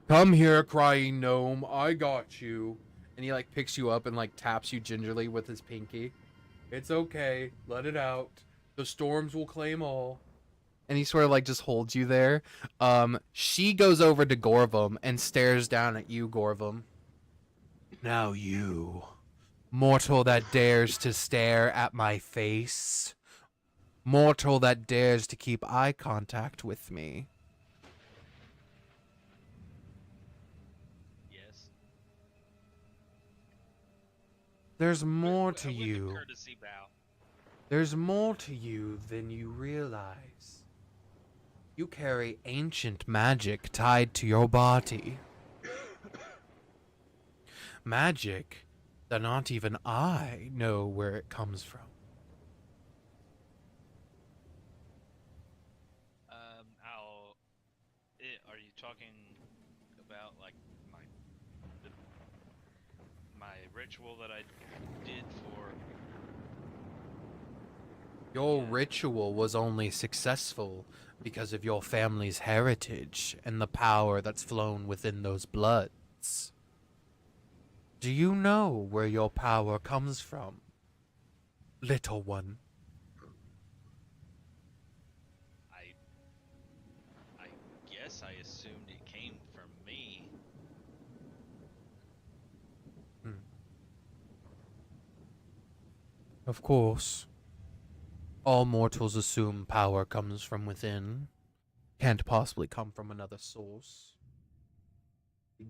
Come here, crying gnome. I got you. And he like picks you up and like taps you gingerly with his pinky. It's okay. Let it out. The storms will claim all. And he sort of like just holds you there. She goes over to Gorvim and stares down at you, Gorvim. Now you, mortal that dares to stare at my face. Mortal that dares to keep eye contact with me. Yes. There's more With- to with a you. courtesy bow. There's more to you than you realize. You carry ancient magic tied to your body. Magic that not even I know where it comes from. Are you talking about like my ritual that I did for? Your ritual was only successful because of your family's heritage and the power that's flown within those bloods. Do you know where your power comes from, little one? I guess I assumed it came from me. Of course. All mortals assume power comes from within. Can't possibly come from another source.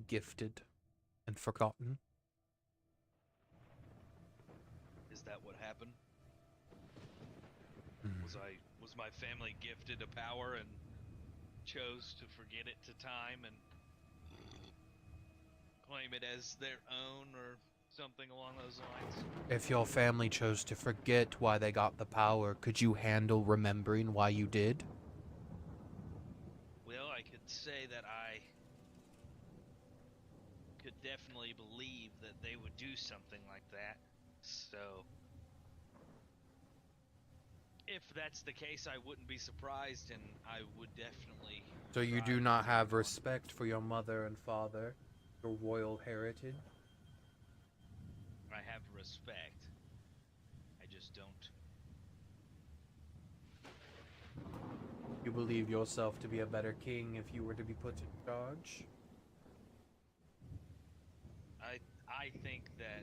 Gifted and forgotten. Is that what happened? Hmm. Was my family gifted a power and chose to forget it to time and claim it as their own or something along those lines? If your family chose to forget why they got the power, could you handle remembering why you did? Well, I I could say that I could definitely believe that they would do something like that. So, if that's the case, I wouldn't be surprised, and I would definitely. So you try do to not take have on- respect for your mother and father, your royal heritage? I have respect. I just don't. You believe yourself to be a better king if you were to be put in charge? I think that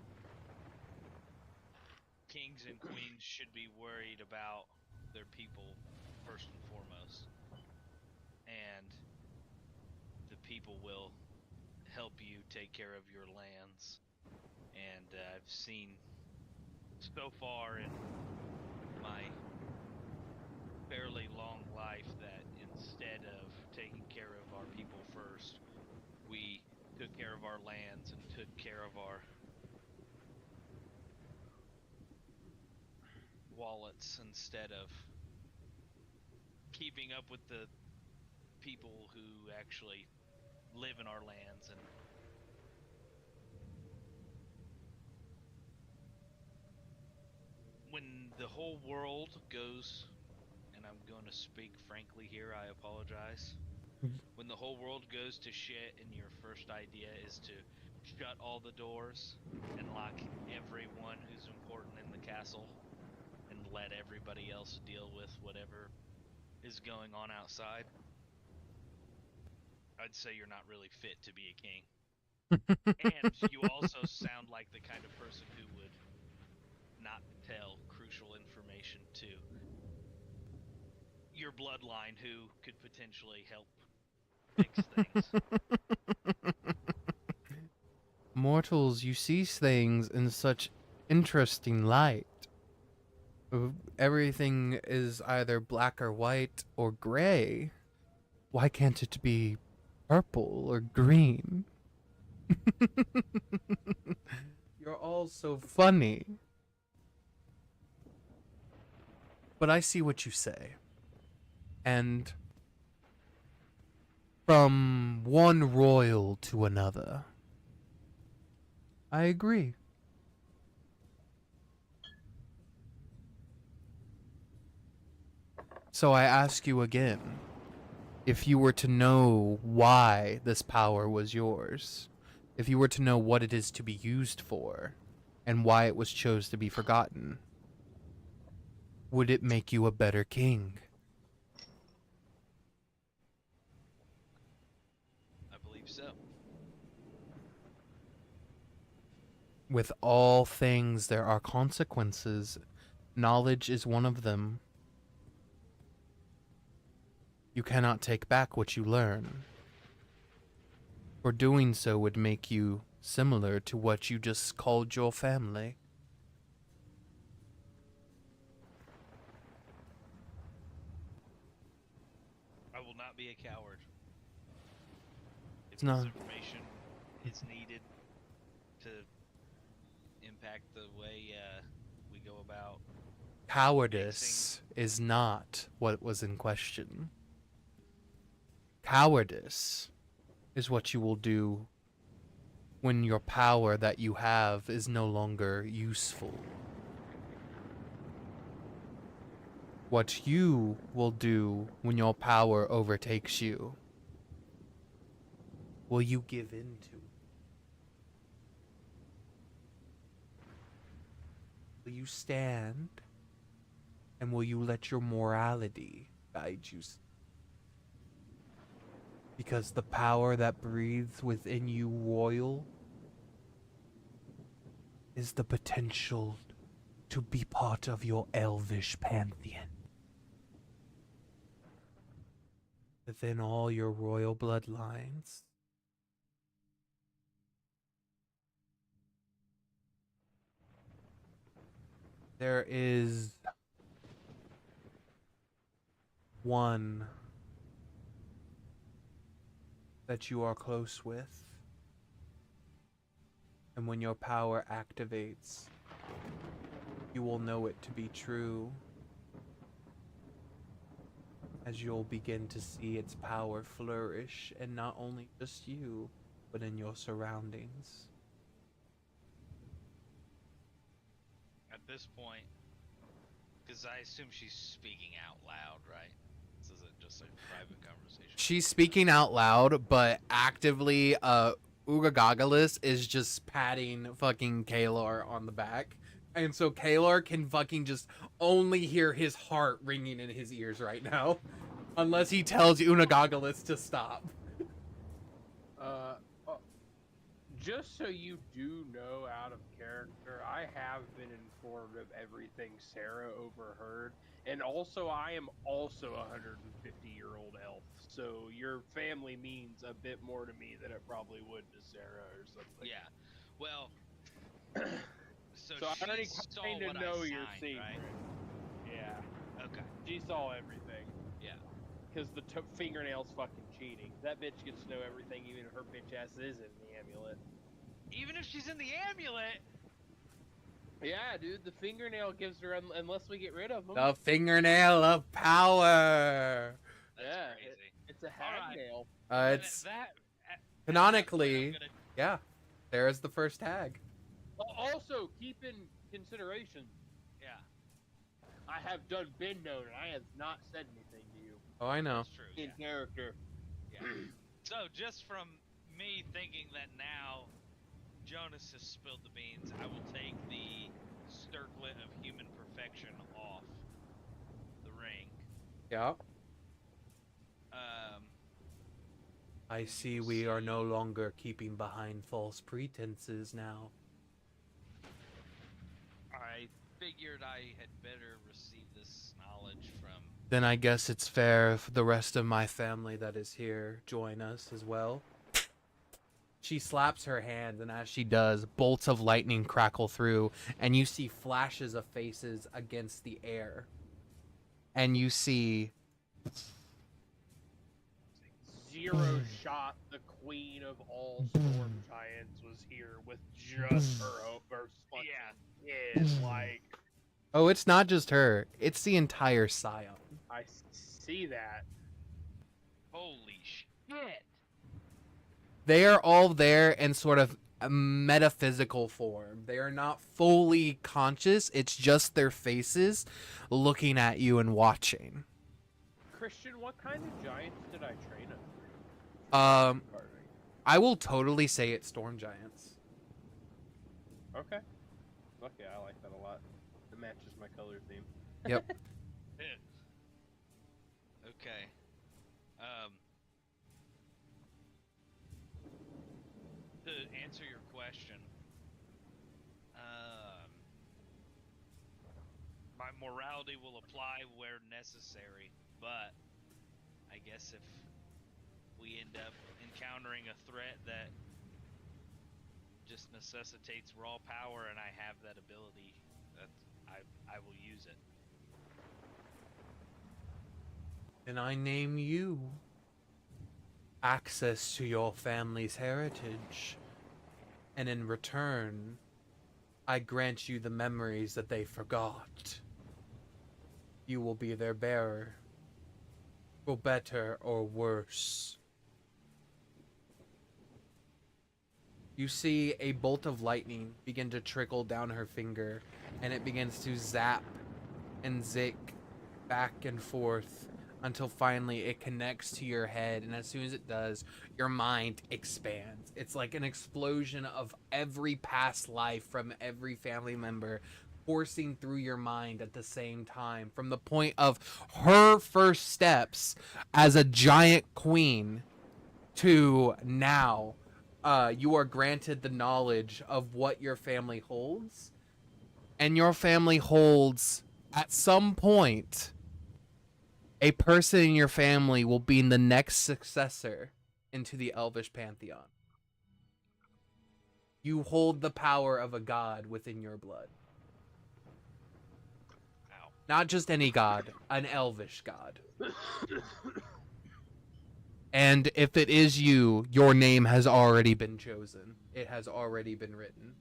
kings and queens should be worried about their people first and foremost, and the people will help you take care of your lands. And I've seen so far in my fairly long life that instead of taking care of our people first, we took care of our lands and took care of our wallets instead of keeping up with the people who actually live in our lands. And when the whole world goes, and I'm going to speak frankly here, I apologize. When the whole world goes to shit and your first idea is to shut all the doors and lock everyone who's important in the castle and let everybody else deal with whatever is going on outside, I'd say you're not really fit to be a king. And you also sound like the kind of person who would not tell crucial information to your bloodline who could potentially help fix things. Mortals, you see things in such interesting light. Everything is either black or white or gray. Why can't it be purple or green? You're all so funny. But I see what you say. And from one royal to another, I agree. So I ask you again, if you were to know why this power was yours, if you were to know what it is to be used for, and why it was chose to be forgotten, would it make you a better king? I believe so. With all things, there are consequences. Knowledge is one of them. You cannot take back what you learn. For doing so would make you similar to what you just called your family. I will not be a coward. If It's not- this information is needed to impact the way we go about. Cowardice is not what was in question. Cowardice is what you will do when your power that you have is no longer useful. What you will do when your power overtakes you. Will you give in to it? Will you stand? And will you let your morality guide you? Because the power that breathes within you, royal, is the potential to be part of your elvish pantheon. Within all your royal bloodlines. There is one that you are close with, and when your power activates, you will know it to be true, as you'll begin to see its power flourish, and not only just you, but in your surroundings. At this point, because I assume she's speaking out loud, right? This isn't just a private conversation. She's speaking out loud, but actively, Ugagagalis is just patting fucking Kaelar on the back. And so Kaelar can fucking just only hear his heart ringing in his ears right now. Unless he tells Unagagalis to stop. Just so you do know, out of character, I have been informed of everything Sarah overheard, and also I am also a 150-year-old elf, so your family means a bit more to me than it probably would to Sarah or something. Yeah, well, so I already saw kind of what know I your signed, secret. right? Yeah. Okay. She saw everything. Yeah. Because the fingernail's fucking cheating. That bitch gets to know everything, even if her bitch ass is in the amulet. Even if she's in the amulet. Yeah, dude, the fingernail gives her, unless we get rid of them. The fingernail of power. That's crazy. It's a hag nail. It's that canonically, yeah. There's the first tag. Also, keep in consideration, Yeah. I have been known, and I have not said anything to you. Oh, I know. That's true. In character. Yeah. So just from me thinking that now Jonas has spilled the beans, I will take the circlet of human perfection off the ring. Yeah. I see we are no longer keeping behind false pretenses now. I figured I had better receive this knowledge from... Then I guess it's fair if the rest of my family that is here join us as well. She slaps her hand, and as she does, bolts of lightning crackle through, and you see flashes of faces against the air. And you see... Zero shot, the queen of all storm giants was here with just her like... Oh, it's not just her. It's the entire Scion. I see that. Holy shit! They are all there in sort of a metaphysical form. They are not fully conscious. It's just their faces looking at you and watching. Christian, what kind of giants did I train him? I will totally say it's storm giants. Okay. Fuck yeah, I like that a lot. It matches my color theme. Yep. Okay. To answer your question, my morality will apply where necessary, but I guess if we end up encountering a threat that just necessitates raw power and I have that ability, I will use it. And I name you access to your family's heritage. And in return, I grant you the memories that they forgot. You will be their bearer, for better or worse. You see a bolt of lightning begin to trickle down her finger, and it begins to zap and zick back and forth until finally it connects to your head, and as soon as it does, your mind expands. It's like an explosion of every past life from every family member coursing through your mind at the same time, from the point of her first steps as a giant queen to now. You are granted the knowledge of what your family holds, and your family holds, at some point, a person in your family will be the next successor into the Elvish Pantheon. You hold the power of a god within your blood. Ow. Not just any god, an Elvish god. And if it is you, your name has already been chosen. It has already been written.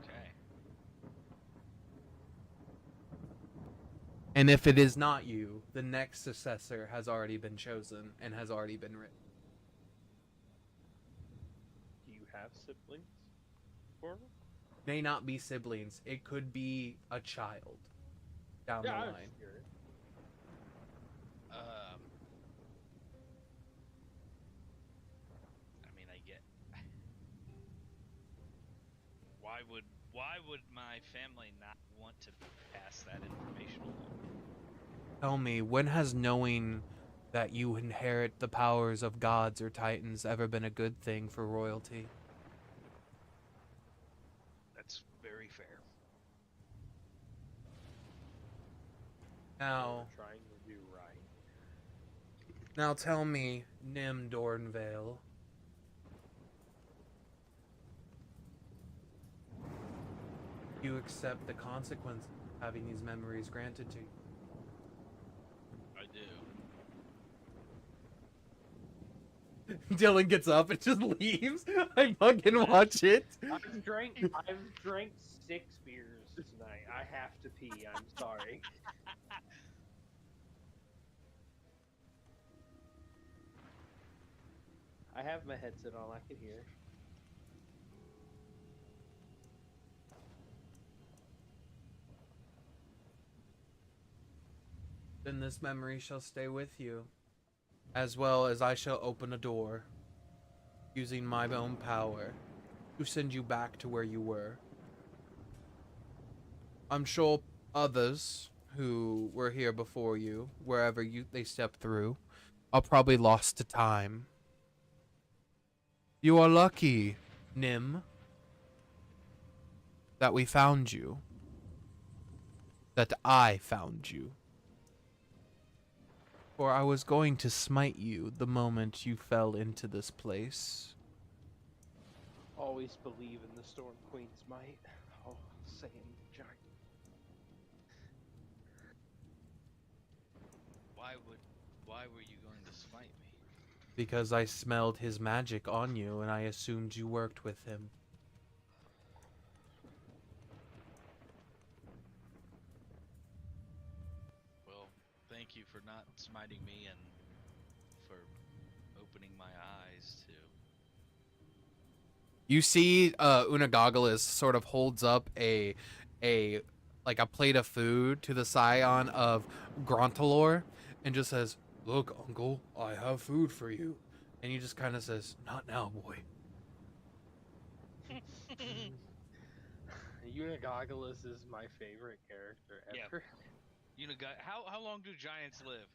Okay. And if it is not you, the next successor has already been chosen and has already been written. Do you have siblings, Gorvim? May not be siblings. It could be a child down the I was line. curious. I mean, I get. Why would my family not want to pass that information along? Tell me, when has knowing that you inherit the powers of gods or titans ever been a good thing for royalty? That's very fair. Now, We're trying to do right. now tell me, Nim Dornvale. You accept the consequence of having these memories granted to you. I do. Dylan gets up and just leaves. I fucking watch it. I've drank 6 beers tonight. I have to pee. I'm sorry. I have my headset on. I can hear. Then this memory shall stay with you, as well as I shall open a door, using my own power, to send you back to where you were. I'm sure others who were here before you, wherever they stepped through, are probably lost to time. You are lucky, Nim, that we found you. That I found you. For I was going to smite you the moment you fell into this place. Always believe in the Storm Queen's might. Oh, same giant. Why were you going to smite me? Because I smelled his magic on you and I assumed you worked with him. Well, thank you for not smiting me and for opening my eyes to. You see, Unagagalus sort of holds up a plate of food to the scion of Grontalor and just says, "Look, uncle, I have food for you." And he just kind of says, "Not now, boy." Unagagalus is my favorite character ever. How long do giants live?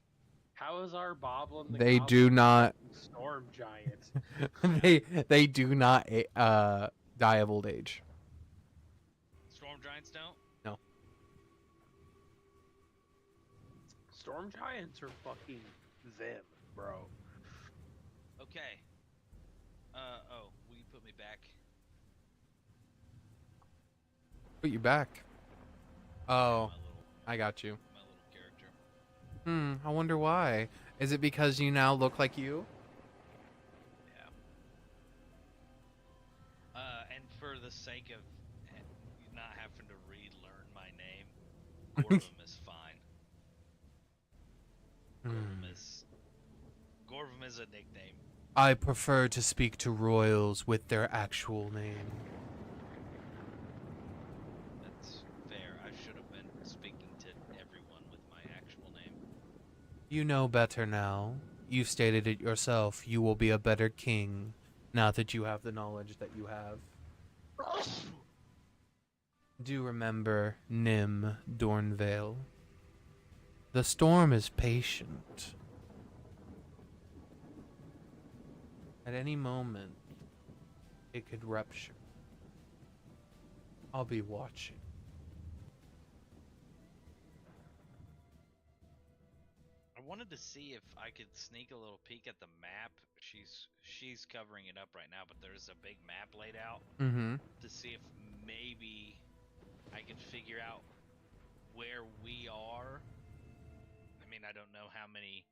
How is our Boblin the They Goblin do not. Storm Giant? they do not die of old age. Storm giants don't? No. Storm Giants are fucking them, bro. Okay. Will you put me back? Put you back. Oh, My little, I got you. my little character. I wonder why. Is it because you now look like you? Yeah. And for the sake of not having to relearn my name, Gorvim is fine. Gorvim is a nickname. I prefer to speak to royals with their actual name. That's fair. I should have been speaking to everyone with my actual name. You know better now. You stated it yourself. You will be a better king now that you have the knowledge that you have. Do remember Nim Dornvale. The storm is patient. At any moment, it could rupture. I'll be watching. I wanted to see if I could sneak a little peek at the map. She's covering it up right now, but there's a big map laid out Mm-hmm. to see if maybe I could figure out where we are. I mean, I don't know how many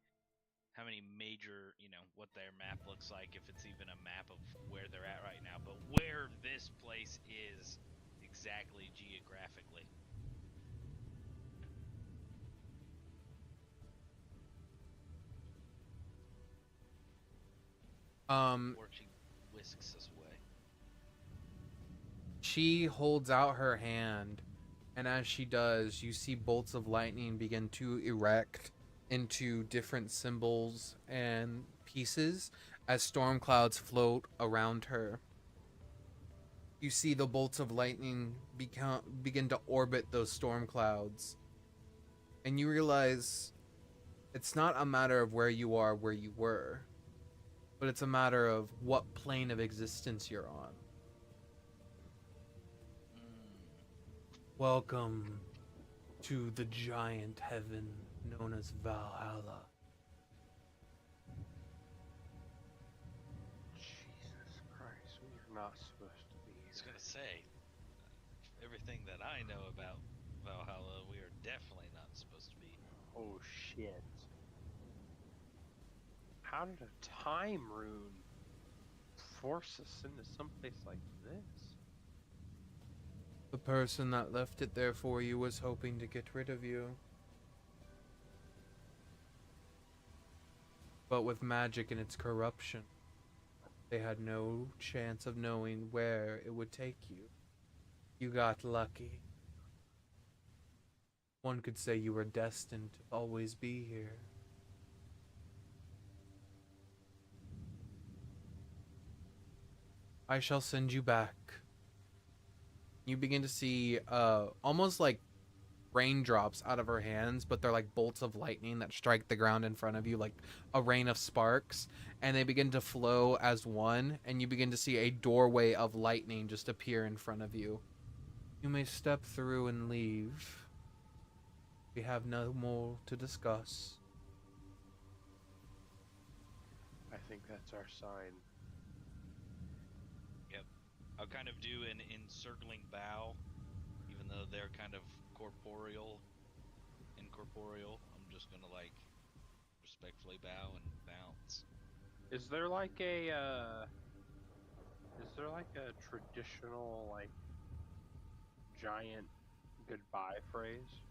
major, what their map looks like, if it's even a map of where they're at right now, but where this place is exactly geographically. Or she whisks us away. She holds out her hand, and as she does, you see bolts of lightning begin to erect into different symbols and pieces as storm clouds float around her. You see the bolts of lightning begin to orbit those storm clouds, and you realize it's not a matter of where you are, where you were, but it's a matter of what plane of existence you're on. Welcome to the giant heaven known as Valhalla. Jesus Christ, we are not supposed to be I was here. gonna say, everything that I know about Valhalla, we are definitely not supposed to be. Oh shit. How did a time rune force us into someplace like this? The person that left it there for you was hoping to get rid of you. But with magic and its corruption, they had no chance of knowing where it would take you. You got lucky. One could say you were destined to always be here. I shall send you back. You begin to see almost like raindrops out of her hands, but they're like bolts of lightning that strike the ground in front of you, like a rain of sparks, and they begin to flow as one, and you begin to see a doorway of lightning just appear in front of you. You may step through and leave. We have no more to discuss. I think that's our sign. I'll kind of do an encircling bow, even though they're kind of incorporeal. I'm just gonna like respectfully bow and bounce. Is there like a traditional like giant goodbye phrase?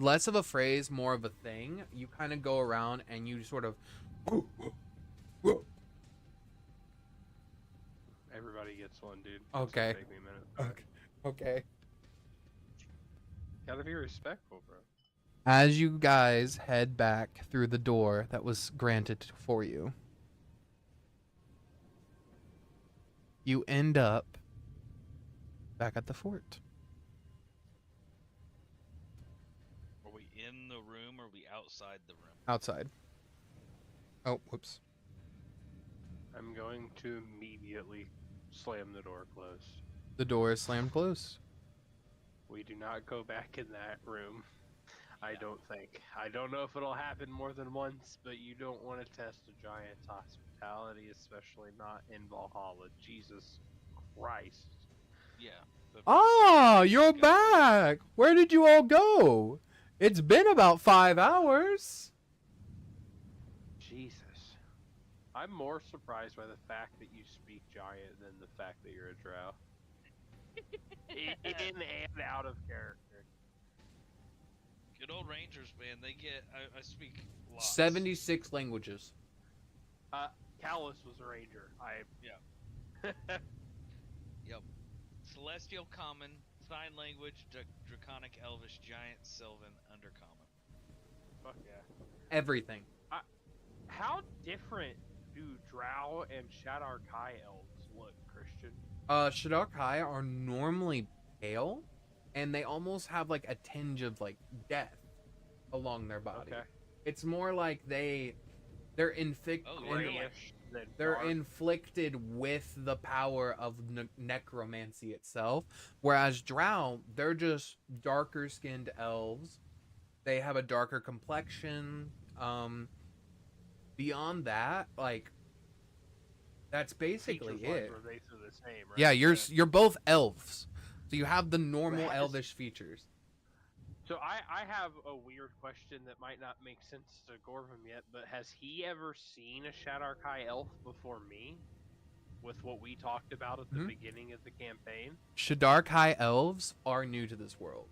Less of a phrase, more of a thing. You kind of go around and you sort of Everybody gets one, dude. Okay. It's gonna take me a minute. Okay. Gotta be respectful, bro. As you guys head back through the door that was granted for you, you end up back at the fort. Are we in the room or are we outside the room? Outside. Oh, whoops. I'm going to immediately slam the door closed. The door is slammed closed. We do not go back in that room. I don't think. I don't know if it'll happen more than once, but you don't want to test a giant's hospitality, especially not in Valhalla. Jesus Christ. Yeah. But Ah, you're back. Where did you all go? It's been about 5 hours. Jesus. I'm more surprised by the fact that you speak giant than the fact that you're a drow. In and out of character. Good old Rangers, man. They get. I speak lots. 76 languages. Callus was a ranger. Yep. Celestial Common, Sign Language, Draconic, Elvish, Giant, Sylvan, Undercommon. Fuck yeah. Everything. How different do Drow and Shadar-kai elves look, Christian? Shadar-kai are normally pale, and they almost have like a tinge of like death along their body. Okay. It's more like they're Grayish than they're dark. inflicted with the power of necromancy itself, whereas Drow, they're just darker skinned elves. They have a darker complexion. Beyond that, like, that's basically Features-wise it. were basically the same, right? Yeah, you're both elves, so you have the normal Right. elvish features. So I have a weird question that might not make sense to Gorvim yet, but has he ever seen a Shadar-kai elf before me? With what we talked about at the Mhm. beginning of the campaign? Shadar-kai elves are new to this world,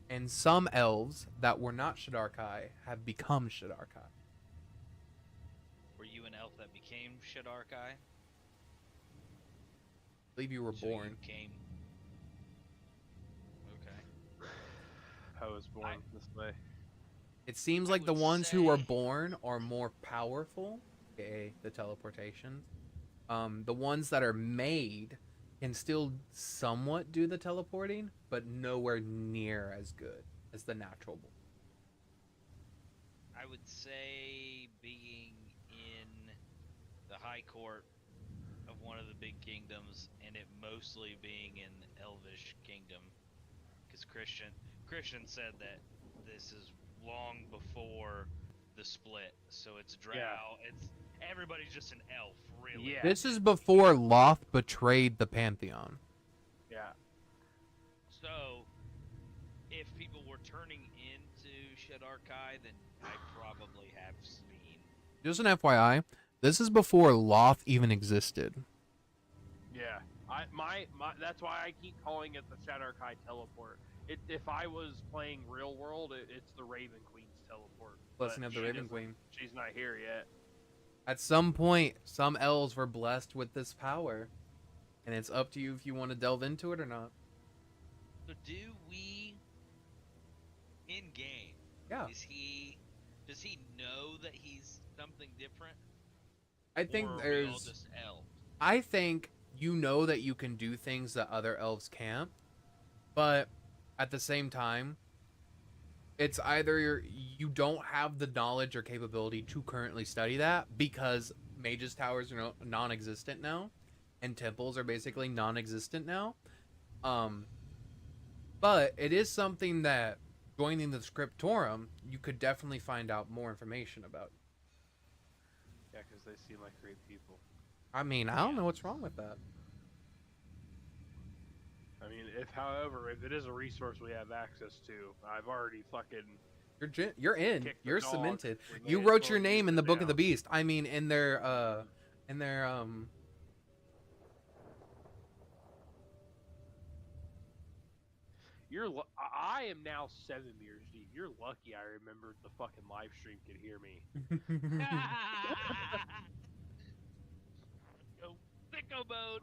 and some elves that were not Shadar-kai have become Shadar-kai. Were Were you an elf that became Shadar-kai? I believe you were So born. You came. Okay. I was born this way. It seems I like the would ones who are say- born are more powerful, aka the teleportation. The ones that are made can still somewhat do the teleporting, but nowhere near as good as the natural born. I would say being in the high court of one of the big kingdoms, and it mostly being in the Elvish kingdom, because Christian said that this is long before the split, so it's Drow. Yeah. It's everybody's just an elf, really. Yeah. This is before Loth betrayed the Pantheon. Yeah. So, if people were turning into Shadar-kai, then I probably have seen. Just an FYI, this is before Loth even existed. Yeah. My that's why I keep calling it the Shadar-kai teleport. If I was playing real world, it's the Raven Queen's teleport. Blessing But of the she Raven doesn't- Queen. She's not here yet. At some point, some elves were blessed with this power, and it's up to you if you want to delve into it or not. So, do we in game? Yeah. Does he know that he's something different? I think or are we all there's. just elves? I think you know that you can do things that other elves can't, but at the same time, it's either you don't have the knowledge or capability to currently study that because mages' towers are non-existent now, and temples are basically non-existent now. But it is something that joining the Scriptorum, you could definitely find out more information about. Yeah, because they seem like great people. I mean, I don't know what's wrong with that. I mean, if it is a resource we have access to, I've already fucking You're in. kicked the You're dog. cemented. We You may as wrote well your use name in it the Book of now. the Beast. I mean, in their I am now 7 years deep. You're lucky I remembered the fucking live stream could hear me. Go sicko mode.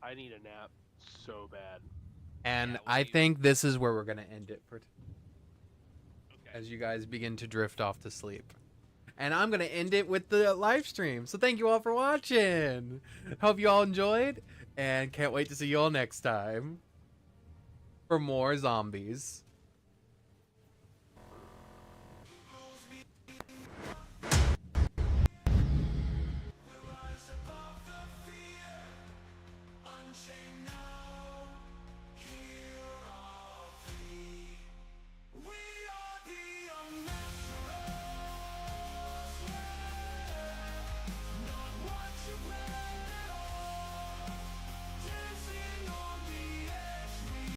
I need a nap so bad. And Yeah, I we- think this is where we're gonna end it for Okay. as you guys begin to drift off to sleep. And I'm gonna end it with the live stream. So thank you all for watching. Hope you all enjoyed, and can't wait to see you all next time for more zombies.